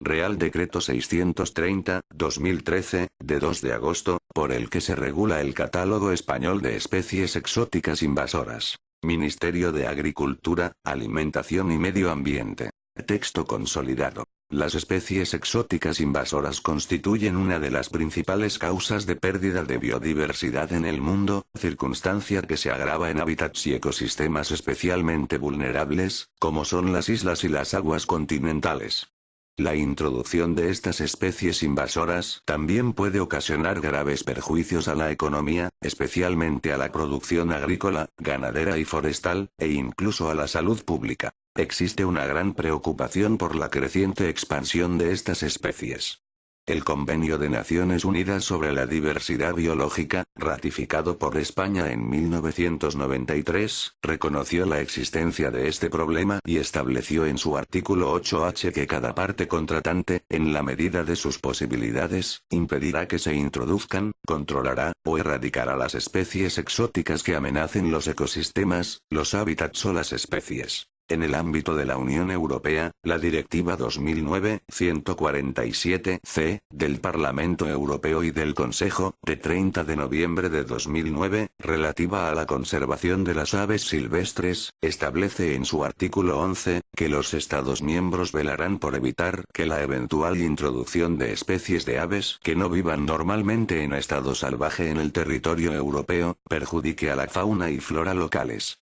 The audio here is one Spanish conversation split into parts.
Real Decreto 630/2013, de 2 de agosto, por el que se regula el Catálogo Español de Especies Exóticas Invasoras. Ministerio de Agricultura, Alimentación y Medio Ambiente. Texto consolidado. Las especies exóticas invasoras constituyen una de las principales causas de pérdida de biodiversidad en el mundo, circunstancia que se agrava en hábitats y ecosistemas especialmente vulnerables, como son las islas y las aguas continentales. La introducción de estas especies invasoras también puede ocasionar graves perjuicios a la economía, especialmente a la producción agrícola, ganadera y forestal, e incluso a la salud pública. Existe una gran preocupación por la creciente expansión de estas especies. El Convenio de Naciones Unidas sobre la Diversidad Biológica, ratificado por España en 1993, reconoció la existencia de este problema y estableció en su artículo 8H que cada parte contratante, en la medida de sus posibilidades, impedirá que se introduzcan, controlará, o erradicará las especies exóticas que amenacen los ecosistemas, los hábitats o las especies. En el ámbito de la Unión Europea, la Directiva 2009/147/C, del Parlamento Europeo y del Consejo, de 30 de noviembre de 2009, relativa a la conservación de las aves silvestres, establece en su artículo 11, que los Estados miembros velarán por evitar que la eventual introducción de especies de aves que no vivan normalmente en estado salvaje en el territorio europeo, perjudique a la fauna y flora locales.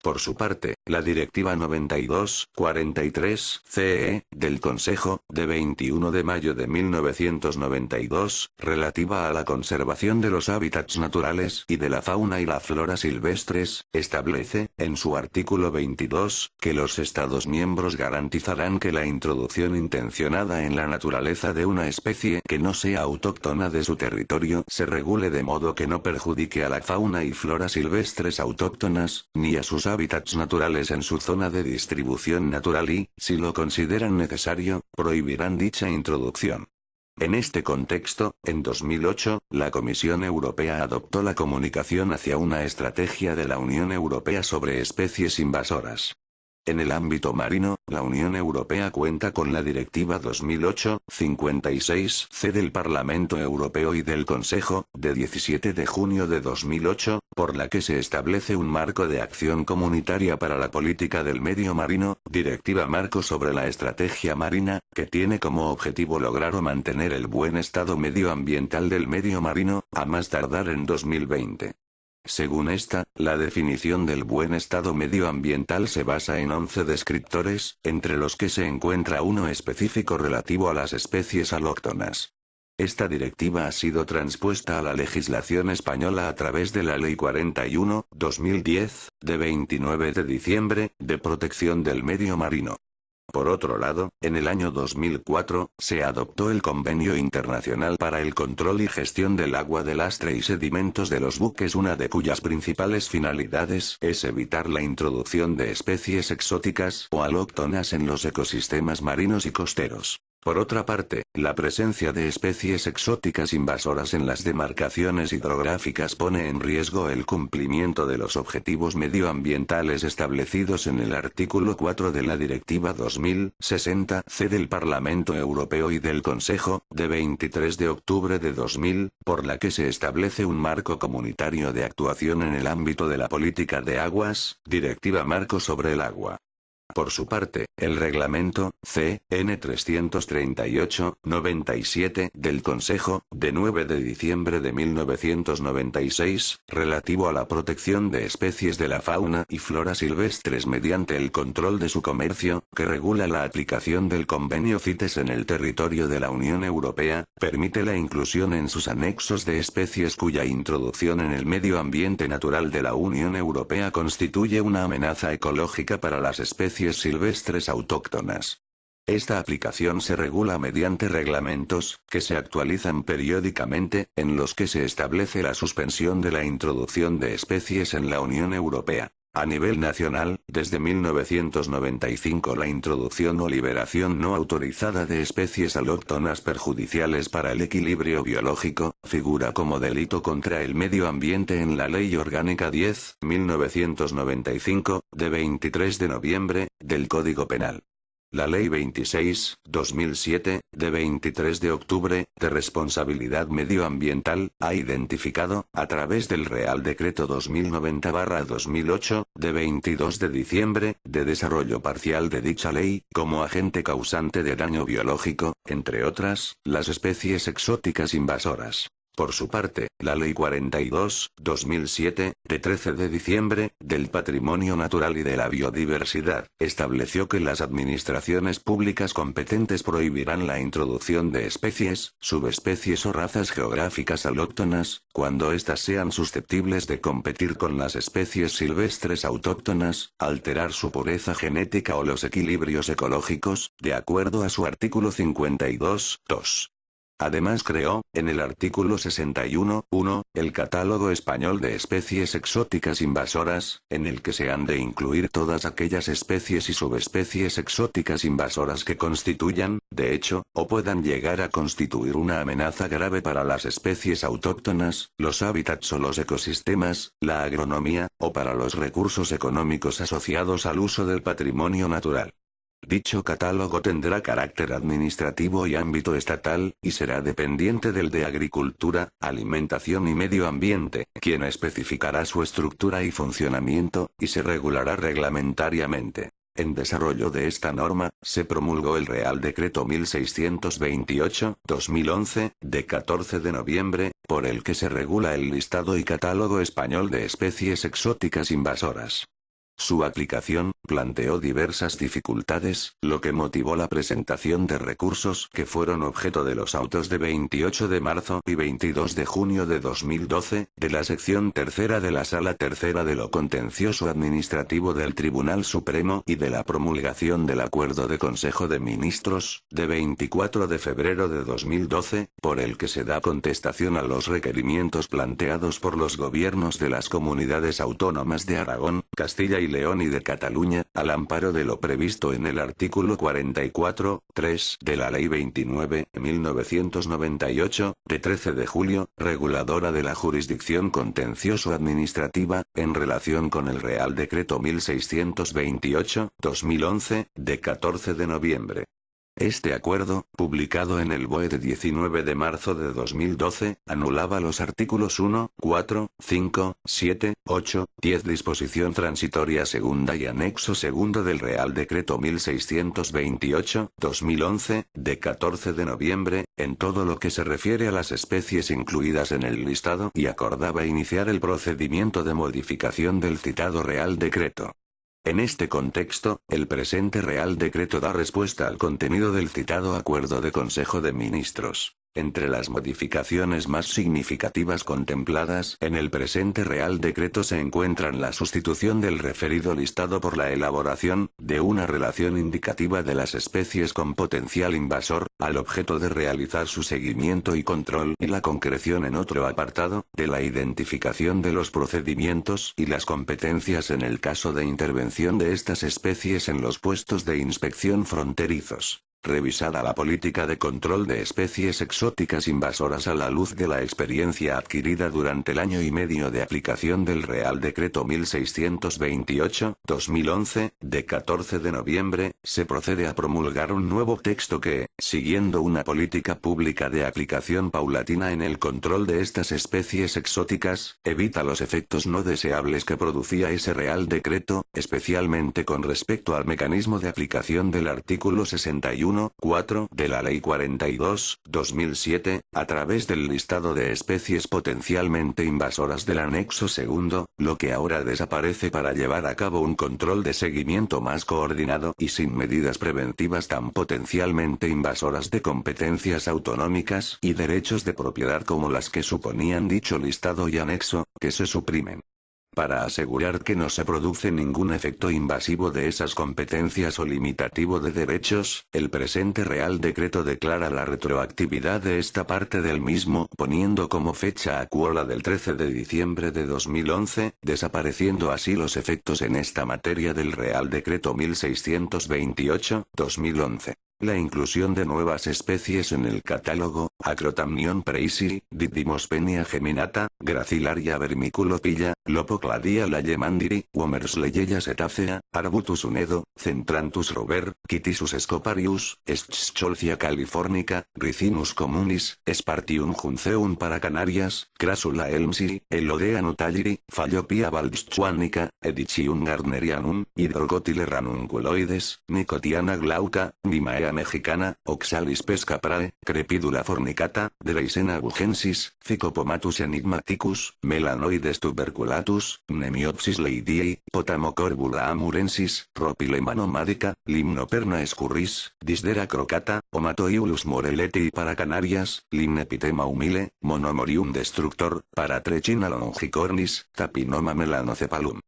Por su parte, la Directiva 92/43/CE, del Consejo, de 21 de mayo de 1992, relativa a la conservación de los hábitats naturales y de la fauna y la flora silvestres, establece, en su artículo 22, que los Estados miembros garantizarán que la introducción intencionada en la naturaleza de una especie que no sea autóctona de su territorio se regule de modo que no perjudique a la fauna y flora silvestres autóctonas, ni a sus hábitats naturales en su zona de distribución natural y, si lo consideran necesario, prohibirán dicha introducción. En este contexto, en 2008, la Comisión Europea adoptó la Comunicación hacia una estrategia de la Unión Europea sobre especies invasoras. En el ámbito marino, la Unión Europea cuenta con la Directiva 2008/56/C del Parlamento Europeo y del Consejo, de 17 de junio de 2008, por la que se establece un marco de acción comunitaria para la política del medio marino, Directiva Marco sobre la Estrategia Marina, que tiene como objetivo lograr o mantener el buen estado medioambiental del medio marino, a más tardar en 2020. Según esta, la definición del buen estado medioambiental se basa en 11 descriptores, entre los que se encuentra uno específico relativo a las especies alóctonas. Esta directiva ha sido transpuesta a la legislación española a través de la Ley 41/2010, de 29 de diciembre, de protección del medio marino. Por otro lado, en el año 2004, se adoptó el Convenio Internacional para el Control y Gestión del Agua de Lastre y Sedimentos de los Buques, una de cuyas principales finalidades es evitar la introducción de especies exóticas o alóctonas en los ecosistemas marinos y costeros. Por otra parte, la presencia de especies exóticas invasoras en las demarcaciones hidrográficas pone en riesgo el cumplimiento de los objetivos medioambientales establecidos en el artículo 4 de la Directiva 2000/60/C del Parlamento Europeo y del Consejo, de 23 de octubre de 2000, por la que se establece un marco comunitario de actuación en el ámbito de la política de aguas, Directiva Marco sobre el agua. Por su parte, el Reglamento (CN 338/97) del Consejo, de 9 de diciembre de 1996, relativo a la protección de especies de la fauna y flora silvestres mediante el control de su comercio, que regula la aplicación del Convenio CITES en el territorio de la Unión Europea, permite la inclusión en sus anexos de especies cuya introducción en el medio ambiente natural de la Unión Europea constituye una amenaza ecológica para las especies silvestres autóctonas. Esta aplicación se regula mediante reglamentos, que se actualizan periódicamente, en los que se establece la suspensión de la introducción de especies en la Unión Europea. A nivel nacional, desde 1995 la introducción o liberación no autorizada de especies alóctonas perjudiciales para el equilibrio biológico, figura como delito contra el medio ambiente en la Ley Orgánica 10/1995, de 23 de noviembre, del Código Penal. La Ley 26/2007, de 23 de octubre, de responsabilidad medioambiental, ha identificado, a través del Real Decreto 2090/2008, de 22 de diciembre, de desarrollo parcial de dicha ley, como agente causante de daño biológico, entre otras, las especies exóticas invasoras. Por su parte, la Ley 42/2007, de 13 de diciembre, del Patrimonio Natural y de la Biodiversidad, estableció que las administraciones públicas competentes prohibirán la introducción de especies, subespecies o razas geográficas alóctonas, cuando éstas sean susceptibles de competir con las especies silvestres autóctonas, alterar su pureza genética o los equilibrios ecológicos, de acuerdo a su artículo 52.2. Además creó, en el artículo 61.1, el Catálogo Español de Especies Exóticas Invasoras, en el que se han de incluir todas aquellas especies y subespecies exóticas invasoras que constituyan, de hecho, o puedan llegar a constituir una amenaza grave para las especies autóctonas, los hábitats o los ecosistemas, la agronomía, o para los recursos económicos asociados al uso del patrimonio natural. Dicho catálogo tendrá carácter administrativo y ámbito estatal, y será dependiente del de Agricultura, Alimentación y Medio Ambiente, quien especificará su estructura y funcionamiento, y se regulará reglamentariamente. En desarrollo de esta norma, se promulgó el Real Decreto 1628/2011, de 14 de noviembre, por el que se regula el listado y catálogo español de especies exóticas invasoras. Su aplicación planteó diversas dificultades, lo que motivó la presentación de recursos que fueron objeto de los autos de 28 de marzo y 22 de junio de 2012, de la sección tercera de la Sala Tercera de lo Contencioso Administrativo del Tribunal Supremo y de la promulgación del Acuerdo de Consejo de Ministros, de 24 de febrero de 2012, por el que se da contestación a los requerimientos planteados por los gobiernos de las comunidades autónomas de Aragón, Castilla y León y de Cataluña, al amparo de lo previsto en el artículo 44.3 de la Ley 29/1998, de 13 de julio, reguladora de la jurisdicción contencioso-administrativa, en relación con el Real Decreto 1628/2011, de 14 de noviembre. Este acuerdo, publicado en el BOE de 19 de marzo de 2012, anulaba los artículos 1, 4, 5, 7, 8, 10 disposición transitoria segunda y anexo segundo del Real Decreto 1628/2011, de 14 de noviembre, en todo lo que se refiere a las especies incluidas en el listado y acordaba iniciar el procedimiento de modificación del citado Real Decreto. En este contexto, el presente Real Decreto da respuesta al contenido del citado Acuerdo de Consejo de Ministros. Entre las modificaciones más significativas contempladas en el presente Real Decreto se encuentran la sustitución del referido listado por la elaboración de una relación indicativa de las especies con potencial invasor, al objeto de realizar su seguimiento y control, y la concreción en otro apartado, de la identificación de los procedimientos y las competencias en el caso de intervención de estas especies en los puestos de inspección fronterizos. Revisada la política de control de especies exóticas invasoras a la luz de la experiencia adquirida durante el año y medio de aplicación del Real Decreto 1628/2011, de 14 de noviembre, se procede a promulgar un nuevo texto que, siguiendo una política pública de aplicación paulatina en el control de estas especies exóticas, evita los efectos no deseables que producía ese Real Decreto, especialmente con respecto al mecanismo de aplicación del artículo 61.4 de la Ley 42/2007, a través del listado de especies potencialmente invasoras del anexo segundo, lo que ahora desaparece para llevar a cabo un control de seguimiento más coordinado y sin medidas preventivas tan potencialmente invasoras de competencias autonómicas y derechos de propiedad como las que suponían dicho listado y anexo, que se suprimen. Para asegurar que no se produce ningún efecto invasivo de esas competencias o limitativo de derechos, el presente Real Decreto declara la retroactividad de esta parte del mismo, poniendo como fecha acuola del 13 de diciembre de 2011, desapareciendo así los efectos en esta materia del Real Decreto 1628/2011. La inclusión de nuevas especies en el catálogo, Acrotamnion preisi, Didimospenia geminata, Gracilaria vermiculopilla, Lopocladia layemandiri, Womersleyeia cetácea, Arbutus unedo, Centranthus rober, Quitisus scoparius, Eschscholzia californica, Ricinus communis, Spartium junceum para Canarias, Crassula elmsii, Elodea nutalliri, Fallopia valdischwanica, Edicium gardnerianum, Hydrogotile ranunculoides, Nicotiana glauca, Nimaea mexicana, Oxalis pescaprae, Crepidula fornicata, Dreissena bugensis, Phycopomatus enigmaticus, Melanoides tuberculatus, Nemiopsis leidiei, Potamocorbula amurensis, Ropilema nomadica, Limnoperna escurris, Disdera crocata, Omatoiulus moreleti para Canarias, Limnepitema humile, Monomorium destructor, para Trechina longicornis, Tapinoma melanocepalum.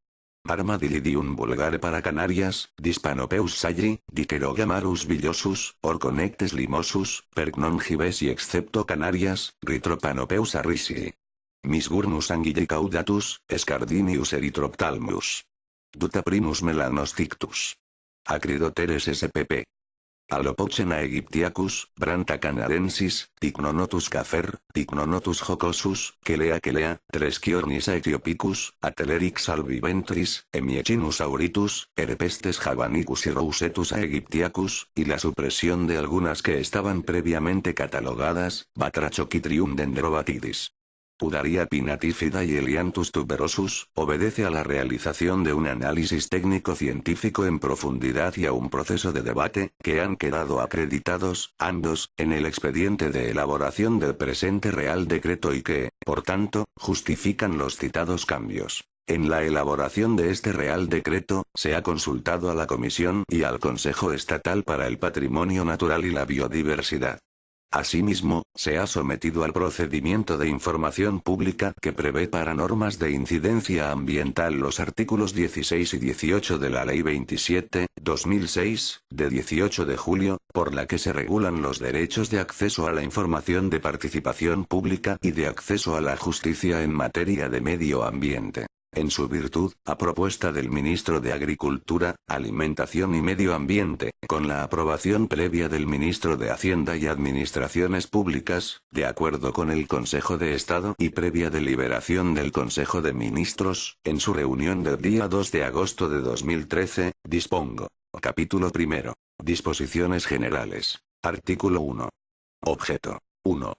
Armadillidium vulgare para Canarias, Dispanopeus sagri, Dicerogamarus villosus, Orconectes limosus, Percnongives y excepto Canarias, Ritropanopeus arrisii. Misgurnus anguille caudatus, Scardinius erythrophthalmus. Dutaprimus melanostictus. Acridoteres spp. Alopochena aegyptiacus, Branta canadensis, Pycnonotus cafer, Pycnonotus jocosus, Quelea, Treschiornis aethiopicus, Atelerix albiventris, Hemiechinus auritus, Herpestes javanicus y Rousetus aegyptiacus, y la supresión de algunas que estaban previamente catalogadas, Batrachochitrium dendrobatidis. Udaria pinatifida y Elianthus tuberosus, obedece a la realización de un análisis técnico-científico en profundidad y a un proceso de debate, que han quedado acreditados, ambos, en el expediente de elaboración del presente Real Decreto y que, por tanto, justifican los citados cambios. En la elaboración de este Real Decreto, se ha consultado a la Comisión y al Consejo Estatal para el Patrimonio Natural y la Biodiversidad. Asimismo, se ha sometido al procedimiento de información pública que prevé para normas de incidencia ambiental los artículos 16 y 18 de la Ley 27/2006, de 18 de julio, por la que se regulan los derechos de acceso a la información de participación pública y de acceso a la justicia en materia de medio ambiente. En su virtud, a propuesta del Ministro de Agricultura, Alimentación y Medio Ambiente, con la aprobación previa del Ministro de Hacienda y Administraciones Públicas, de acuerdo con el Consejo de Estado y previa deliberación del Consejo de Ministros, en su reunión del día 2 de agosto de 2013, dispongo. Capítulo primero. Disposiciones generales. Artículo 1. Objeto. 1.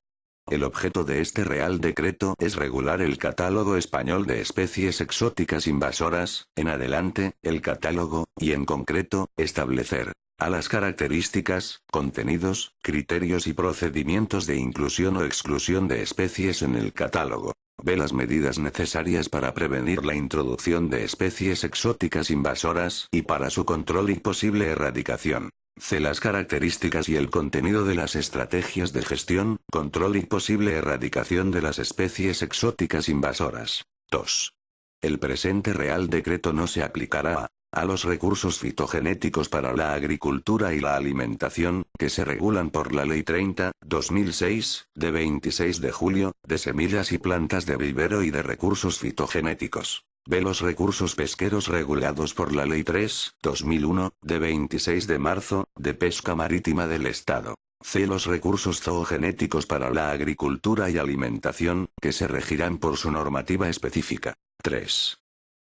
El objeto de este Real Decreto es regular el catálogo español de especies exóticas invasoras, en adelante, el catálogo, y en concreto, establecer a las características, contenidos, criterios y procedimientos de inclusión o exclusión de especies en el catálogo. B. Las medidas necesarias para prevenir la introducción de especies exóticas invasoras y para su control y posible erradicación. C. Las características y el contenido de las estrategias de gestión, control y posible erradicación de las especies exóticas invasoras. 2. El presente Real Decreto no se aplicará a los recursos fitogenéticos para la agricultura y la alimentación, que se regulan por la Ley 30/2006, de 26 de julio, de semillas y plantas de vivero y de recursos fitogenéticos. B. Los recursos pesqueros regulados por la Ley 3/2001, de 26 de marzo, de pesca marítima del Estado. C. Los recursos zoogenéticos para la agricultura y alimentación, que se regirán por su normativa específica. 3.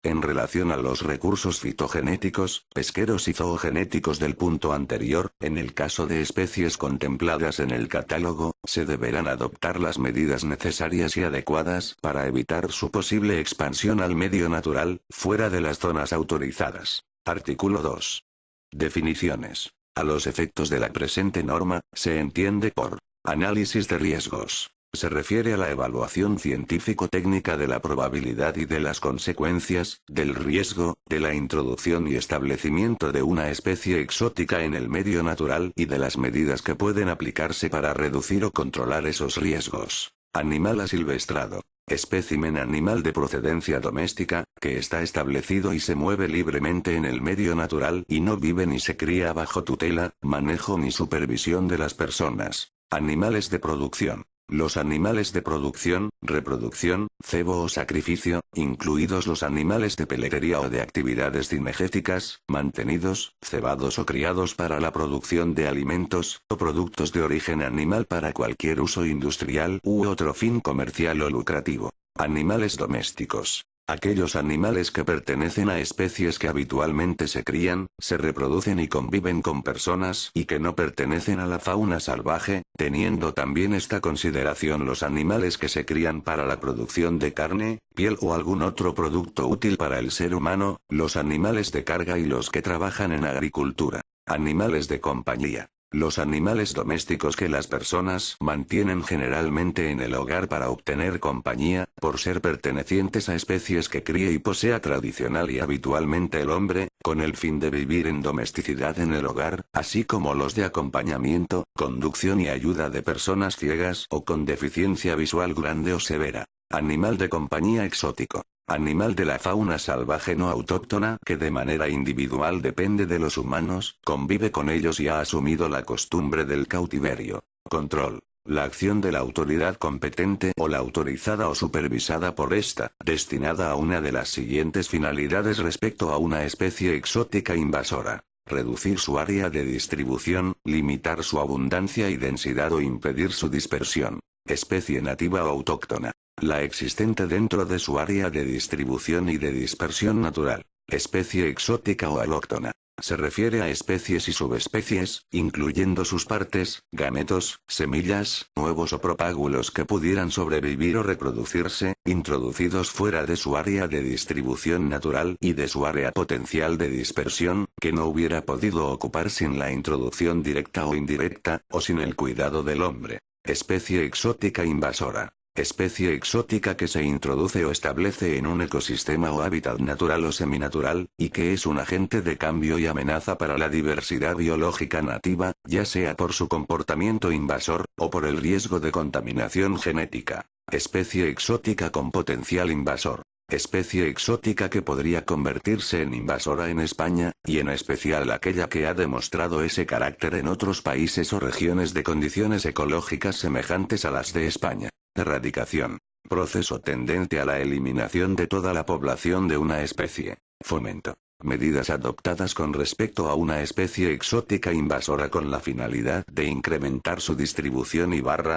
En relación a los recursos fitogenéticos, pesqueros y zoogenéticos del punto anterior, en el caso de especies contempladas en el catálogo, se deberán adoptar las medidas necesarias y adecuadas para evitar su posible expansión al medio natural, fuera de las zonas autorizadas. Artículo 2. Definiciones. A los efectos de la presente norma, se entiende por análisis de riesgos. Se refiere a la evaluación científico-técnica de la probabilidad y de las consecuencias, del riesgo, de la introducción y establecimiento de una especie exótica en el medio natural y de las medidas que pueden aplicarse para reducir o controlar esos riesgos. Animal asilvestrado. Espécimen animal de procedencia doméstica, que está establecido y se mueve libremente en el medio natural y no vive ni se cría bajo tutela, manejo ni supervisión de las personas. Animales de producción. Los animales de producción, reproducción, cebo o sacrificio, incluidos los animales de peletería o de actividades cinegéticas, mantenidos, cebados o criados para la producción de alimentos, o productos de origen animal para cualquier uso industrial u otro fin comercial o lucrativo. Animales domésticos. Aquellos animales que pertenecen a especies que habitualmente se crían, se reproducen y conviven con personas y que no pertenecen a la fauna salvaje, teniendo también esta consideración los animales que se crían para la producción de carne, piel o algún otro producto útil para el ser humano, los animales de carga y los que trabajan en agricultura. Animales de compañía. Los animales domésticos que las personas mantienen generalmente en el hogar para obtener compañía, por ser pertenecientes a especies que críe y posea tradicional y habitualmente el hombre, con el fin de vivir en domesticidad en el hogar, así como los de acompañamiento, conducción y ayuda de personas ciegas o con deficiencia visual grande o severa. Animal de compañía exótico. Animal de la fauna salvaje no autóctona que de manera individual depende de los humanos, convive con ellos y ha asumido la costumbre del cautiverio. Control. La acción de la autoridad competente o la autorizada o supervisada por esta, destinada a una de las siguientes finalidades respecto a una especie exótica invasora. Reducir su área de distribución, limitar su abundancia y densidad o impedir su dispersión. Especie nativa o autóctona. La existente dentro de su área de distribución y de dispersión natural. Especie exótica o alóctona. Se refiere a especies y subespecies, incluyendo sus partes, gametos, semillas, huevos o propágulos que pudieran sobrevivir o reproducirse, introducidos fuera de su área de distribución natural y de su área potencial de dispersión, que no hubiera podido ocupar sin la introducción directa o indirecta, o sin el cuidado del hombre. Especie exótica invasora. Especie exótica que se introduce o establece en un ecosistema o hábitat natural o seminatural, y que es un agente de cambio y amenaza para la diversidad biológica nativa, ya sea por su comportamiento invasor, o por el riesgo de contaminación genética. Especie exótica con potencial invasor. Especie exótica que podría convertirse en invasora en España, y en especial aquella que ha demostrado ese carácter en otros países o regiones de condiciones ecológicas semejantes a las de España. Erradicación. Proceso tendente a la eliminación de toda la población de una especie. Fomento. Medidas adoptadas con respecto a una especie exótica invasora con la finalidad de incrementar su distribución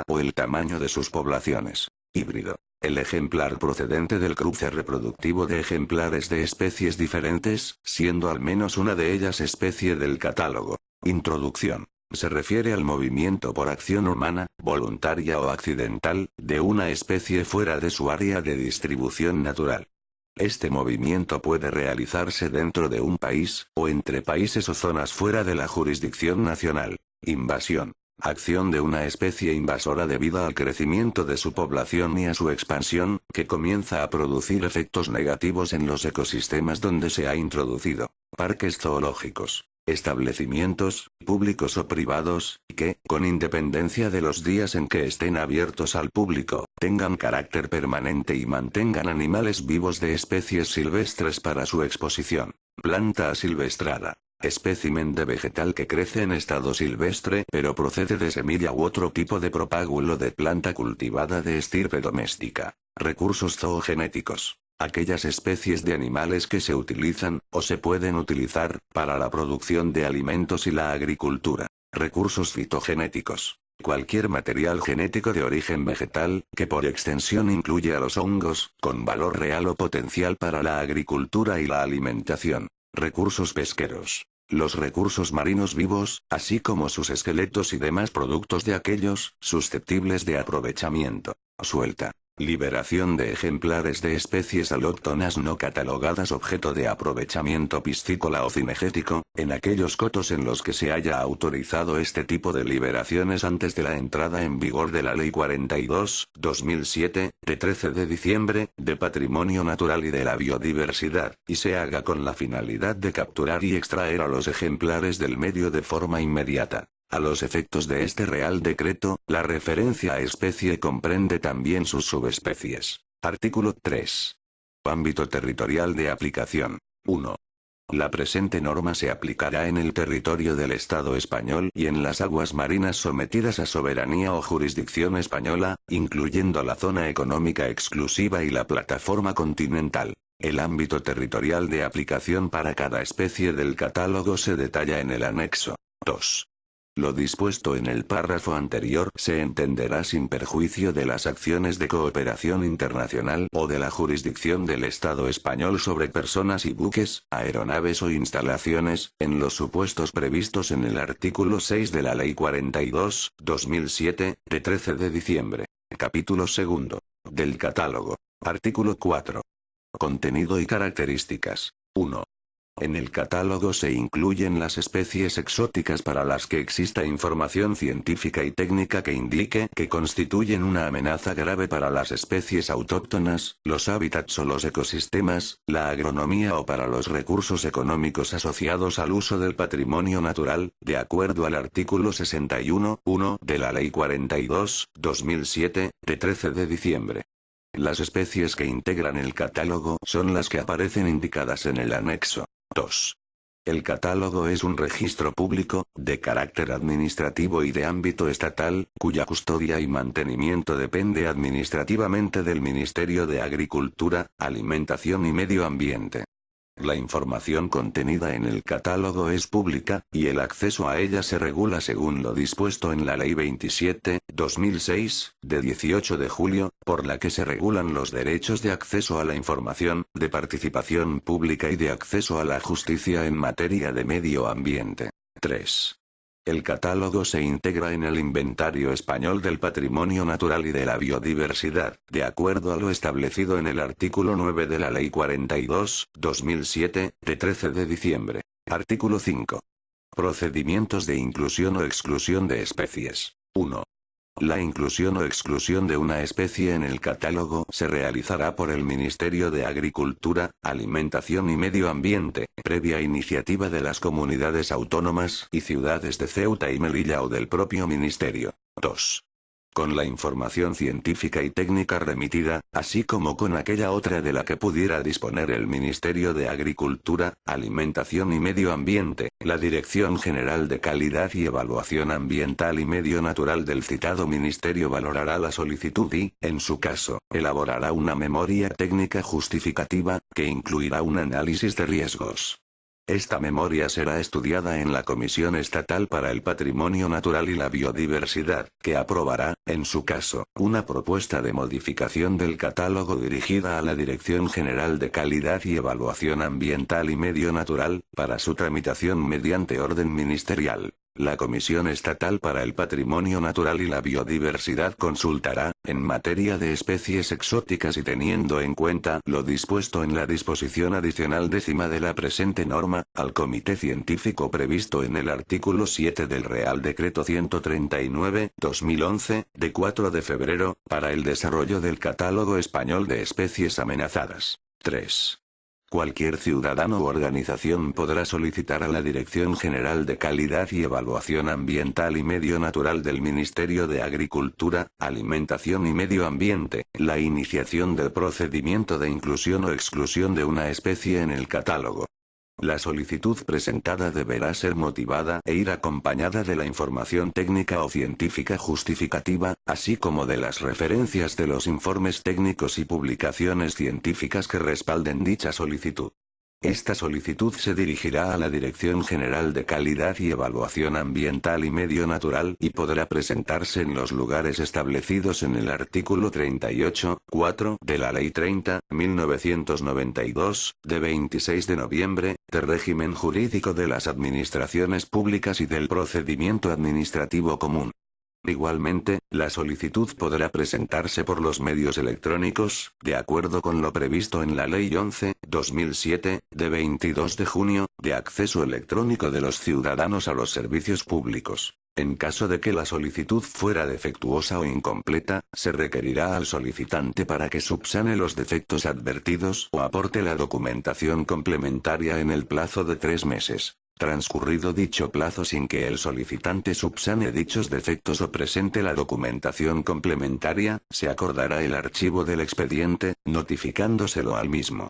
o el tamaño de sus poblaciones. Híbrido. El ejemplar procedente del cruce reproductivo de ejemplares de especies diferentes, siendo al menos una de ellas especie del catálogo. Introducción. Se refiere al movimiento por acción humana, voluntaria o accidental, de una especie fuera de su área de distribución natural. Este movimiento puede realizarse dentro de un país, o entre países o zonas fuera de la jurisdicción nacional. Invasión. Acción de una especie invasora debido al crecimiento de su población y a su expansión, que comienza a producir efectos negativos en los ecosistemas donde se ha introducido. Parques zoológicos. Establecimientos, públicos o privados, que, con independencia de los días en que estén abiertos al público, tengan carácter permanente y mantengan animales vivos de especies silvestres para su exposición. Planta asilvestrada. Espécimen de vegetal que crece en estado silvestre pero procede de semilla u otro tipo de propágulo de planta cultivada de estirpe doméstica. Recursos zoogenéticos. Aquellas especies de animales que se utilizan, o se pueden utilizar, para la producción de alimentos y la agricultura. Recursos fitogenéticos. Cualquier material genético de origen vegetal, que por extensión incluye a los hongos, con valor real o potencial para la agricultura y la alimentación. Recursos pesqueros. Los recursos marinos vivos, así como sus esqueletos y demás productos de aquellos, susceptibles de aprovechamiento. Suelta. Liberación de ejemplares de especies alóctonas no catalogadas objeto de aprovechamiento piscícola o cinegético, en aquellos cotos en los que se haya autorizado este tipo de liberaciones antes de la entrada en vigor de la Ley 42/2007, de 13 de diciembre, de Patrimonio Natural y de la Biodiversidad, y se haga con la finalidad de capturar y extraer a los ejemplares del medio de forma inmediata. A los efectos de este Real Decreto, la referencia a especie comprende también sus subespecies. Artículo 3. Ámbito territorial de aplicación. 1. La presente norma se aplicará en el territorio del Estado español y en las aguas marinas sometidas a soberanía o jurisdicción española, incluyendo la zona económica exclusiva y la plataforma continental. El ámbito territorial de aplicación para cada especie del catálogo se detalla en el anexo 2. Lo dispuesto en el párrafo anterior se entenderá sin perjuicio de las acciones de cooperación internacional o de la jurisdicción del Estado español sobre personas y buques, aeronaves o instalaciones, en los supuestos previstos en el artículo 6 de la Ley 42/2007, de 13 de diciembre. Capítulo 2. Del catálogo. Artículo 4. Contenido y características. 1. En el catálogo se incluyen las especies exóticas para las que exista información científica y técnica que indique que constituyen una amenaza grave para las especies autóctonas, los hábitats o los ecosistemas, la agronomía o para los recursos económicos asociados al uso del patrimonio natural, de acuerdo al artículo 61(1) de la Ley 42/2007, de 13 de diciembre. Las especies que integran el catálogo son las que aparecen indicadas en el anexo 2. El catálogo es un registro público, de carácter administrativo y de ámbito estatal, cuya custodia y mantenimiento depende administrativamente del Ministerio de Agricultura, Alimentación y Medio Ambiente. La información contenida en el catálogo es pública, y el acceso a ella se regula según lo dispuesto en la Ley 27/2006, de 18 de julio, por la que se regulan los derechos de acceso a la información, de participación pública y de acceso a la justicia en materia de medio ambiente. 3. El catálogo se integra en el Inventario Español del Patrimonio Natural y de la Biodiversidad, de acuerdo a lo establecido en el artículo 9 de la Ley 42/2007, de 13 de diciembre. Artículo 5. Procedimientos de inclusión o exclusión de especies. 1. La inclusión o exclusión de una especie en el catálogo se realizará por el Ministerio de Agricultura, Alimentación y Medio Ambiente, previa iniciativa de las comunidades autónomas y ciudades de Ceuta y Melilla o del propio Ministerio. 2. Con la información científica y técnica remitida, así como con aquella otra de la que pudiera disponer el Ministerio de Agricultura, Alimentación y Medio Ambiente, la Dirección General de Calidad y Evaluación Ambiental y Medio Natural del citado ministerio valorará la solicitud y, en su caso, elaborará una memoria técnica justificativa, que incluirá un análisis de riesgos. Esta memoria será estudiada en la Comisión Estatal para el Patrimonio Natural y la Biodiversidad, que aprobará, en su caso, una propuesta de modificación del catálogo dirigida a la Dirección General de Calidad y Evaluación Ambiental y Medio Natural, para su tramitación mediante orden ministerial. La Comisión Estatal para el Patrimonio Natural y la Biodiversidad consultará, en materia de especies exóticas y teniendo en cuenta lo dispuesto en la disposición adicional 10ª de la presente norma, al comité científico previsto en el artículo 7 del Real Decreto 139/2011, de 4 de febrero, para el desarrollo del Catálogo Español de Especies Amenazadas. 3. Cualquier ciudadano u organización podrá solicitar a la Dirección General de Calidad y Evaluación Ambiental y Medio Natural del Ministerio de Agricultura, Alimentación y Medio Ambiente, la iniciación del procedimiento de inclusión o exclusión de una especie en el catálogo. La solicitud presentada deberá ser motivada e ir acompañada de la información técnica o científica justificativa, así como de las referencias de los informes técnicos y publicaciones científicas que respalden dicha solicitud. Esta solicitud se dirigirá a la Dirección General de Calidad y Evaluación Ambiental y Medio Natural y podrá presentarse en los lugares establecidos en el artículo 38(4) de la Ley 30/1992, de 26 de noviembre, de régimen jurídico de las administraciones públicas y del procedimiento administrativo común. Igualmente, la solicitud podrá presentarse por los medios electrónicos, de acuerdo con lo previsto en la Ley 11/2007, de 22 de junio, de acceso electrónico de los ciudadanos a los servicios públicos. En caso de que la solicitud fuera defectuosa o incompleta, se requerirá al solicitante para que subsane los defectos advertidos o aporte la documentación complementaria en el plazo de 3 meses. Transcurrido dicho plazo sin que el solicitante subsane dichos defectos o presente la documentación complementaria, se acordará el archivo del expediente, notificándoselo al mismo.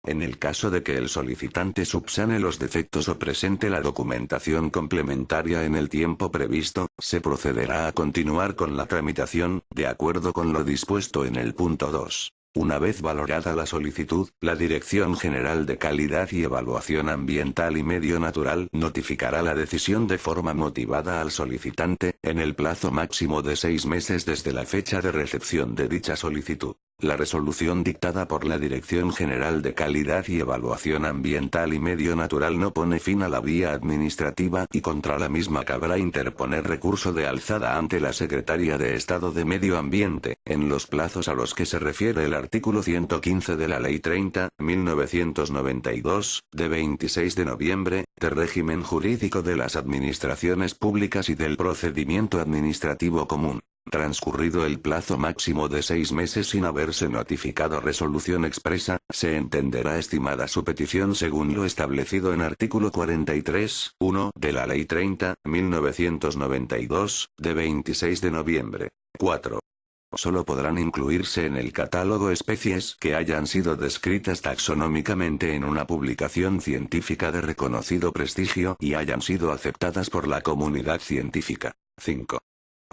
En el caso de que el solicitante subsane los defectos o presente la documentación complementaria en el tiempo previsto, se procederá a continuar con la tramitación, de acuerdo con lo dispuesto en el punto 2. Una vez valorada la solicitud, la Dirección General de Calidad y Evaluación Ambiental y Medio Natural notificará la decisión de forma motivada al solicitante, en el plazo máximo de 6 meses desde la fecha de recepción de dicha solicitud. La resolución dictada por la Dirección General de Calidad y Evaluación Ambiental y Medio Natural no pone fin a la vía administrativa y contra la misma cabrá interponer recurso de alzada ante la Secretaría de Estado de Medio Ambiente, en los plazos a los que se refiere el artículo 115 de la Ley 30.1992, de 26 de noviembre, de régimen jurídico de las administraciones públicas y del procedimiento administrativo común. Transcurrido el plazo máximo de 6 meses sin haberse notificado resolución expresa, se entenderá estimada su petición según lo establecido en artículo 43.1 de la Ley 30.1992, de 26 de noviembre. 4. Solo podrán incluirse en el catálogo especies que hayan sido descritas taxonómicamente en una publicación científica de reconocido prestigio y hayan sido aceptadas por la comunidad científica. 5.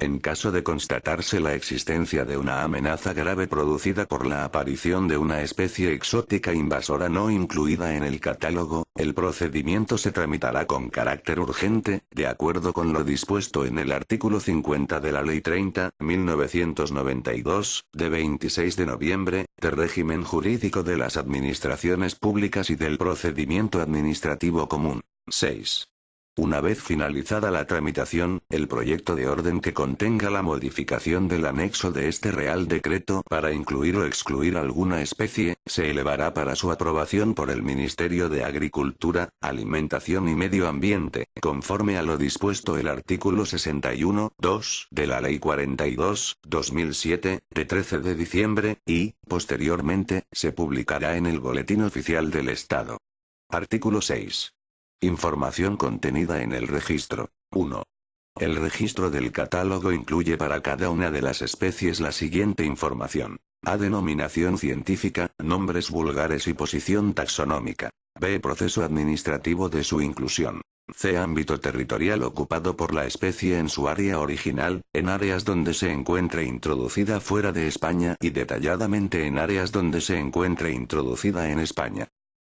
En caso de constatarse la existencia de una amenaza grave producida por la aparición de una especie exótica invasora no incluida en el catálogo, el procedimiento se tramitará con carácter urgente, de acuerdo con lo dispuesto en el artículo 50 de la Ley 30.1992, de 26 de noviembre, de régimen jurídico de las administraciones públicas y del procedimiento administrativo común. 6. Una vez finalizada la tramitación, el proyecto de orden que contenga la modificación del anexo de este Real Decreto para incluir o excluir alguna especie, se elevará para su aprobación por el Ministerio de Agricultura, Alimentación y Medio Ambiente, conforme a lo dispuesto el artículo 61.2 de la Ley 42/2007, de 13 de diciembre, y, posteriormente, se publicará en el Boletín Oficial del Estado. Artículo 6. Información contenida en el registro. 1. El registro del catálogo incluye para cada una de las especies la siguiente información. A. Denominación científica, nombres vulgares y posición taxonómica. B. Proceso administrativo de su inclusión. C. Ámbito territorial ocupado por la especie en su área original, en áreas donde se encuentre introducida fuera de España y detalladamente en áreas donde se encuentre introducida en España.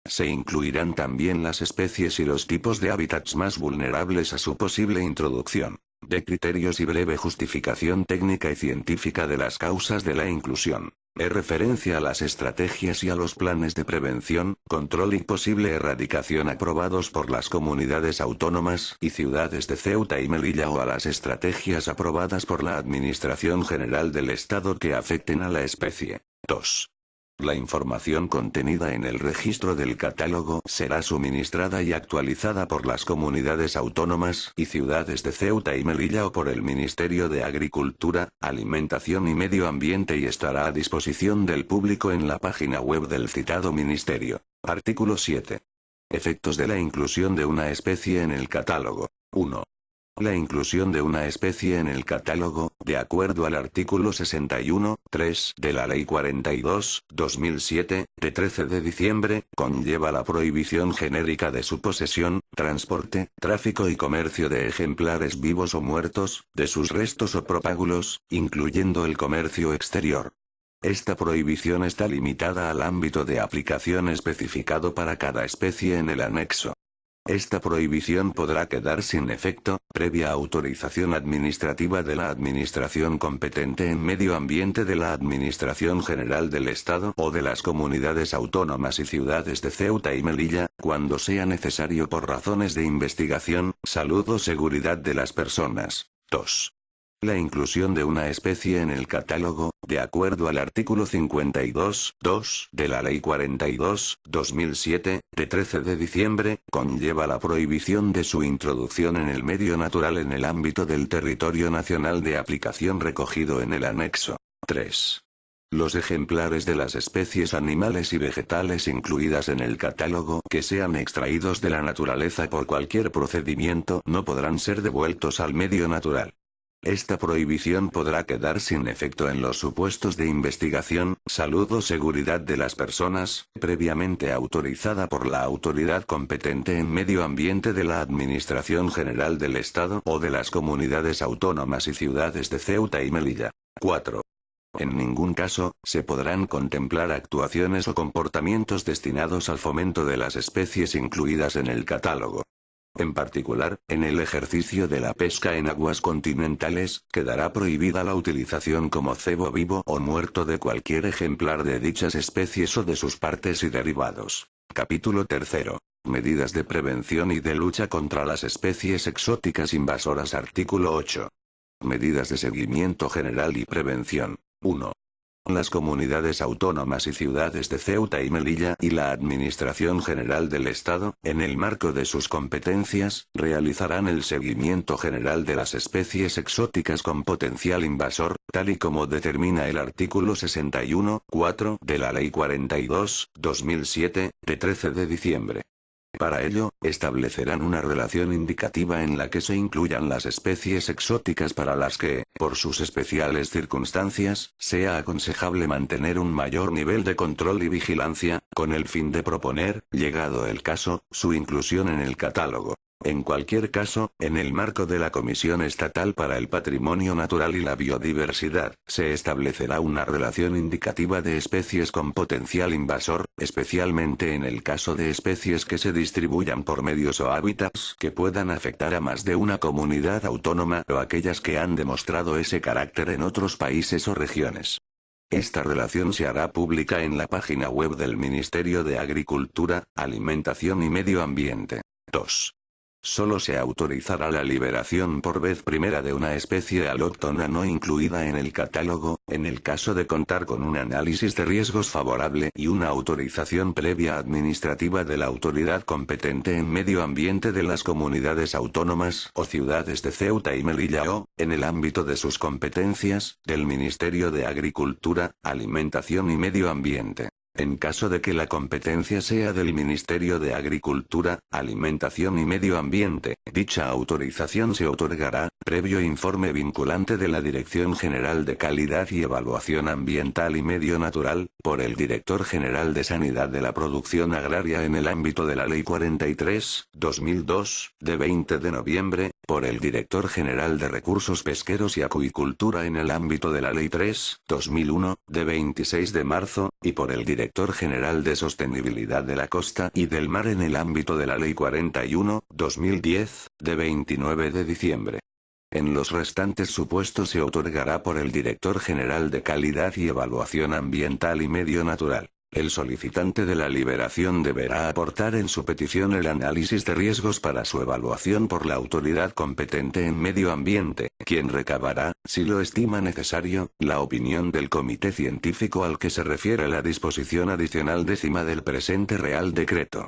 Se incluirán también las especies y los tipos de hábitats más vulnerables a su posible introducción. De criterios y breve justificación técnica y científica de las causas de la inclusión. Referencia a las estrategias y a los planes de prevención, control y posible erradicación aprobados por las comunidades autónomas y ciudades de Ceuta y Melilla o a las estrategias aprobadas por la Administración General del Estado que afecten a la especie. 2. La información contenida en el registro del catálogo será suministrada y actualizada por las comunidades autónomas y ciudades de Ceuta y Melilla o por el Ministerio de Agricultura, Alimentación y Medio Ambiente y estará a disposición del público en la página web del citado ministerio. Artículo 7. Efectos de la inclusión de una especie en el catálogo. 1. La inclusión de una especie en el catálogo, de acuerdo al artículo 61.3 de la Ley 42/2007, de 13 de diciembre, conlleva la prohibición genérica de su posesión, transporte, tráfico y comercio de ejemplares vivos o muertos, de sus restos o propágulos, incluyendo el comercio exterior. Esta prohibición está limitada al ámbito de aplicación especificado para cada especie en el anexo. Esta prohibición podrá quedar sin efecto, previa autorización administrativa de la Administración competente en medio ambiente de la Administración General del Estado o de las comunidades autónomas y ciudades de Ceuta y Melilla, cuando sea necesario por razones de investigación, salud o seguridad de las personas. 2. La inclusión de una especie en el catálogo, de acuerdo al artículo 52.2 de la Ley 42/2007, de 13 de diciembre, conlleva la prohibición de su introducción en el medio natural en el ámbito del territorio nacional de aplicación recogido en el anexo. 3. Los ejemplares de las especies animales y vegetales incluidas en el catálogo que sean extraídos de la naturaleza por cualquier procedimiento no podrán ser devueltos al medio natural. Esta prohibición podrá quedar sin efecto en los supuestos de investigación, salud o seguridad de las personas, previamente autorizada por la autoridad competente en medio ambiente de la Administración General del Estado o de las comunidades autónomas y ciudades de Ceuta y Melilla. 4. En ningún caso, se podrán contemplar actuaciones o comportamientos destinados al fomento de las especies incluidas en el catálogo. En particular, en el ejercicio de la pesca en aguas continentales, quedará prohibida la utilización como cebo vivo o muerto de cualquier ejemplar de dichas especies o de sus partes y derivados. Capítulo 3. Medidas de prevención y de lucha contra las especies exóticas invasoras. Artículo 8. Medidas de seguimiento general y prevención. 1. Las comunidades autónomas y ciudades de Ceuta y Melilla y la Administración General del Estado, en el marco de sus competencias, realizarán el seguimiento general de las especies exóticas con potencial invasor, tal y como determina el artículo 61.4 de la Ley 42/2007, de 13 de diciembre. Para ello, establecerán una relación indicativa en la que se incluyan las especies exóticas para las que, por sus especiales circunstancias, sea aconsejable mantener un mayor nivel de control y vigilancia, con el fin de proponer, llegado el caso, su inclusión en el catálogo. En cualquier caso, en el marco de la Comisión Estatal para el Patrimonio Natural y la Biodiversidad, se establecerá una relación indicativa de especies con potencial invasor, especialmente en el caso de especies que se distribuyan por medios o hábitats que puedan afectar a más de una comunidad autónoma o aquellas que han demostrado ese carácter en otros países o regiones. Esta relación se hará pública en la página web del Ministerio de Agricultura, Alimentación y Medio Ambiente. 2. Solo se autorizará la liberación por vez primera de una especie alóctona no incluida en el catálogo, en el caso de contar con un análisis de riesgos favorable y una autorización previa administrativa de la autoridad competente en medio ambiente de las comunidades autónomas o ciudades de Ceuta y Melilla o, en el ámbito de sus competencias, del Ministerio de Agricultura, Alimentación y Medio Ambiente. En caso de que la competencia sea del Ministerio de Agricultura, Alimentación y Medio Ambiente, dicha autorización se otorgará, previo informe vinculante de la Dirección General de Calidad y Evaluación Ambiental y Medio Natural, por el Director General de Sanidad de la Producción Agraria en el ámbito de la Ley 43/2002, de 20 de noviembre, por el Director General de Recursos Pesqueros y Acuicultura en el ámbito de la Ley 3/2001, de 26 de marzo, y por el Director General de Sostenibilidad de la Costa y del Mar en el ámbito de la Ley 41/2010, de 29 de diciembre. En los restantes supuestos se otorgará por el Director General de Calidad y Evaluación Ambiental y Medio Natural. El solicitante de la liberación deberá aportar en su petición el análisis de riesgos para su evaluación por la autoridad competente en medio ambiente, quien recabará, si lo estima necesario, la opinión del comité científico al que se refiere la disposición adicional 10ª del presente Real Decreto.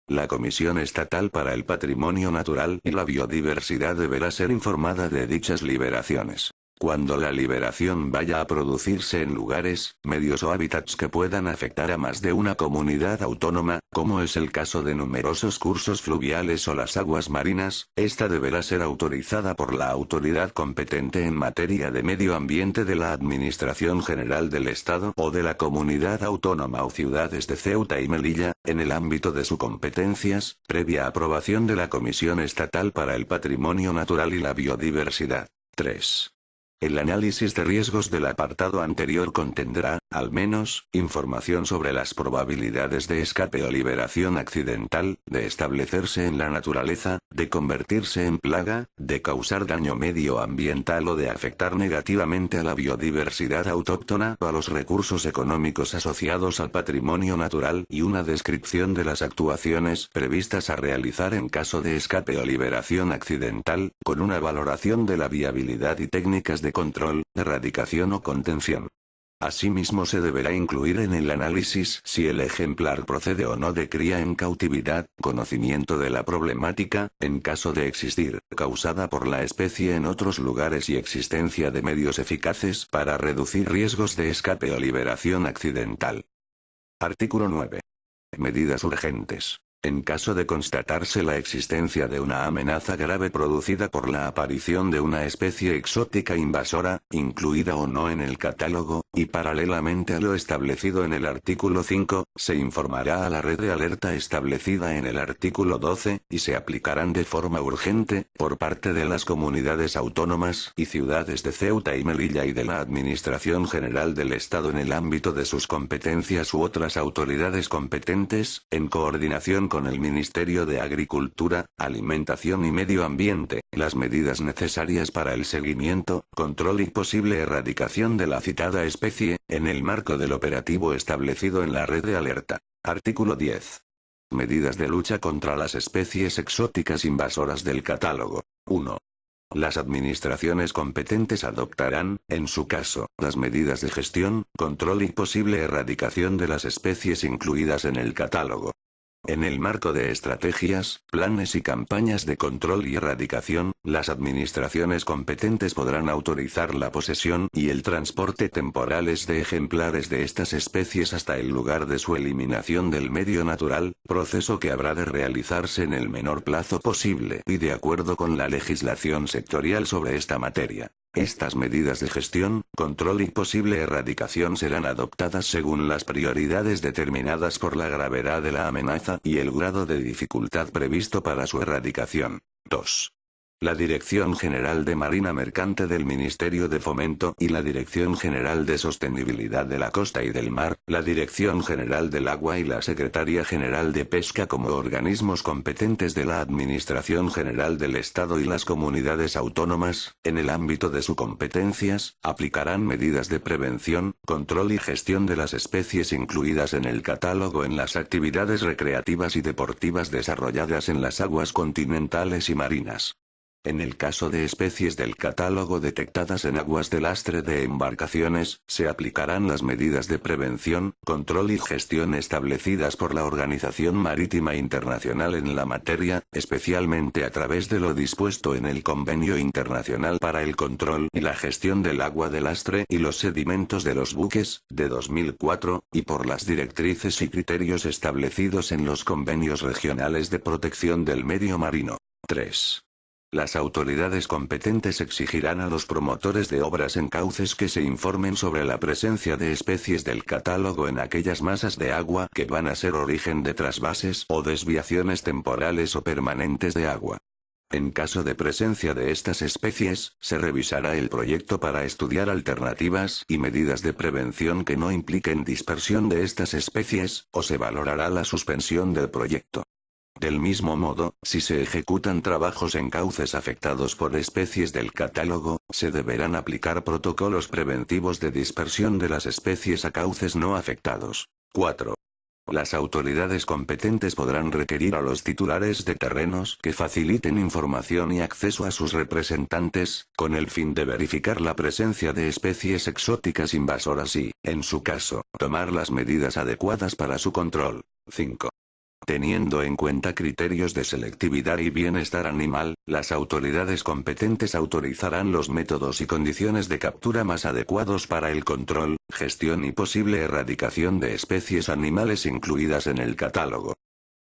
La Comisión Estatal para el Patrimonio Natural y la Biodiversidad deberá ser informada de dichas liberaciones. Cuando la liberación vaya a producirse en lugares, medios o hábitats que puedan afectar a más de una comunidad autónoma, como es el caso de numerosos cursos fluviales o las aguas marinas, esta deberá ser autorizada por la autoridad competente en materia de medio ambiente de la Administración General del Estado o de la comunidad autónoma o ciudades de Ceuta y Melilla, en el ámbito de sus competencias, previa aprobación de la Comisión Estatal para el Patrimonio Natural y la Biodiversidad. 3. El análisis de riesgos del apartado anterior contendrá, al menos, información sobre las probabilidades de escape o liberación accidental, de establecerse en la naturaleza, de convertirse en plaga, de causar daño medioambiental o de afectar negativamente a la biodiversidad autóctona o a los recursos económicos asociados al patrimonio natural y una descripción de las actuaciones previstas a realizar en caso de escape o liberación accidental, con una valoración de la viabilidad y técnicas de control, erradicación o contención. Asimismo se deberá incluir en el análisis si el ejemplar procede o no de cría en cautividad, conocimiento de la problemática, en caso de existir, causada por la especie en otros lugares y existencia de medios eficaces para reducir riesgos de escape o liberación accidental. Artículo 9. Medidas urgentes. En caso de constatarse la existencia de una amenaza grave producida por la aparición de una especie exótica invasora, incluida o no en el catálogo, y paralelamente a lo establecido en el artículo 5, se informará a la red de alerta establecida en el artículo 12, y se aplicarán de forma urgente, por parte de las comunidades autónomas y ciudades de Ceuta y Melilla y de la Administración General del Estado en el ámbito de sus competencias u otras autoridades competentes, en coordinación con el Ministerio de Agricultura, Alimentación y Medio Ambiente, las medidas necesarias para el seguimiento, control y posible erradicación de la citada especie, en el marco del operativo establecido en la red de alerta. Artículo 10. Medidas de lucha contra las especies exóticas invasoras del catálogo. 1. Las administraciones competentes adoptarán, en su caso, las medidas de gestión, control y posible erradicación de las especies incluidas en el catálogo. En el marco de estrategias, planes y campañas de control y erradicación, las administraciones competentes podrán autorizar la posesión y el transporte temporales de ejemplares de estas especies hasta el lugar de su eliminación del medio natural, proceso que habrá de realizarse en el menor plazo posible y de acuerdo con la legislación sectorial sobre esta materia. Estas medidas de gestión, control y posible erradicación serán adoptadas según las prioridades determinadas por la gravedad de la amenaza y el grado de dificultad previsto para su erradicación. 2. La Dirección General de Marina Mercante del Ministerio de Fomento y la Dirección General de Sostenibilidad de la Costa y del Mar, la Dirección General del Agua y la Secretaría General de Pesca como organismos competentes de la Administración General del Estado y las comunidades autónomas, en el ámbito de sus competencias, aplicarán medidas de prevención, control y gestión de las especies incluidas en el catálogo en las actividades recreativas y deportivas desarrolladas en las aguas continentales y marinas. En el caso de especies del catálogo detectadas en aguas de lastre de embarcaciones, se aplicarán las medidas de prevención, control y gestión establecidas por la Organización Marítima Internacional en la materia, especialmente a través de lo dispuesto en el Convenio Internacional para el Control y la Gestión del Agua de Lastre y los Sedimentos de los Buques, de 2004, y por las directrices y criterios establecidos en los convenios regionales de protección del medio marino. 3. Las autoridades competentes exigirán a los promotores de obras en cauces que se informen sobre la presencia de especies del catálogo en aquellas masas de agua que van a ser origen de trasvases o desviaciones temporales o permanentes de agua. En caso de presencia de estas especies, se revisará el proyecto para estudiar alternativas y medidas de prevención que no impliquen dispersión de estas especies, o se valorará la suspensión del proyecto. Del mismo modo, si se ejecutan trabajos en cauces afectados por especies del catálogo, se deberán aplicar protocolos preventivos de dispersión de las especies a cauces no afectados. 4. Las autoridades competentes podrán requerir a los titulares de terrenos que faciliten información y acceso a sus representantes, con el fin de verificar la presencia de especies exóticas invasoras y, en su caso, tomar las medidas adecuadas para su control. 5. Teniendo en cuenta criterios de selectividad y bienestar animal, las autoridades competentes autorizarán los métodos y condiciones de captura más adecuados para el control, gestión y posible erradicación de especies animales incluidas en el catálogo.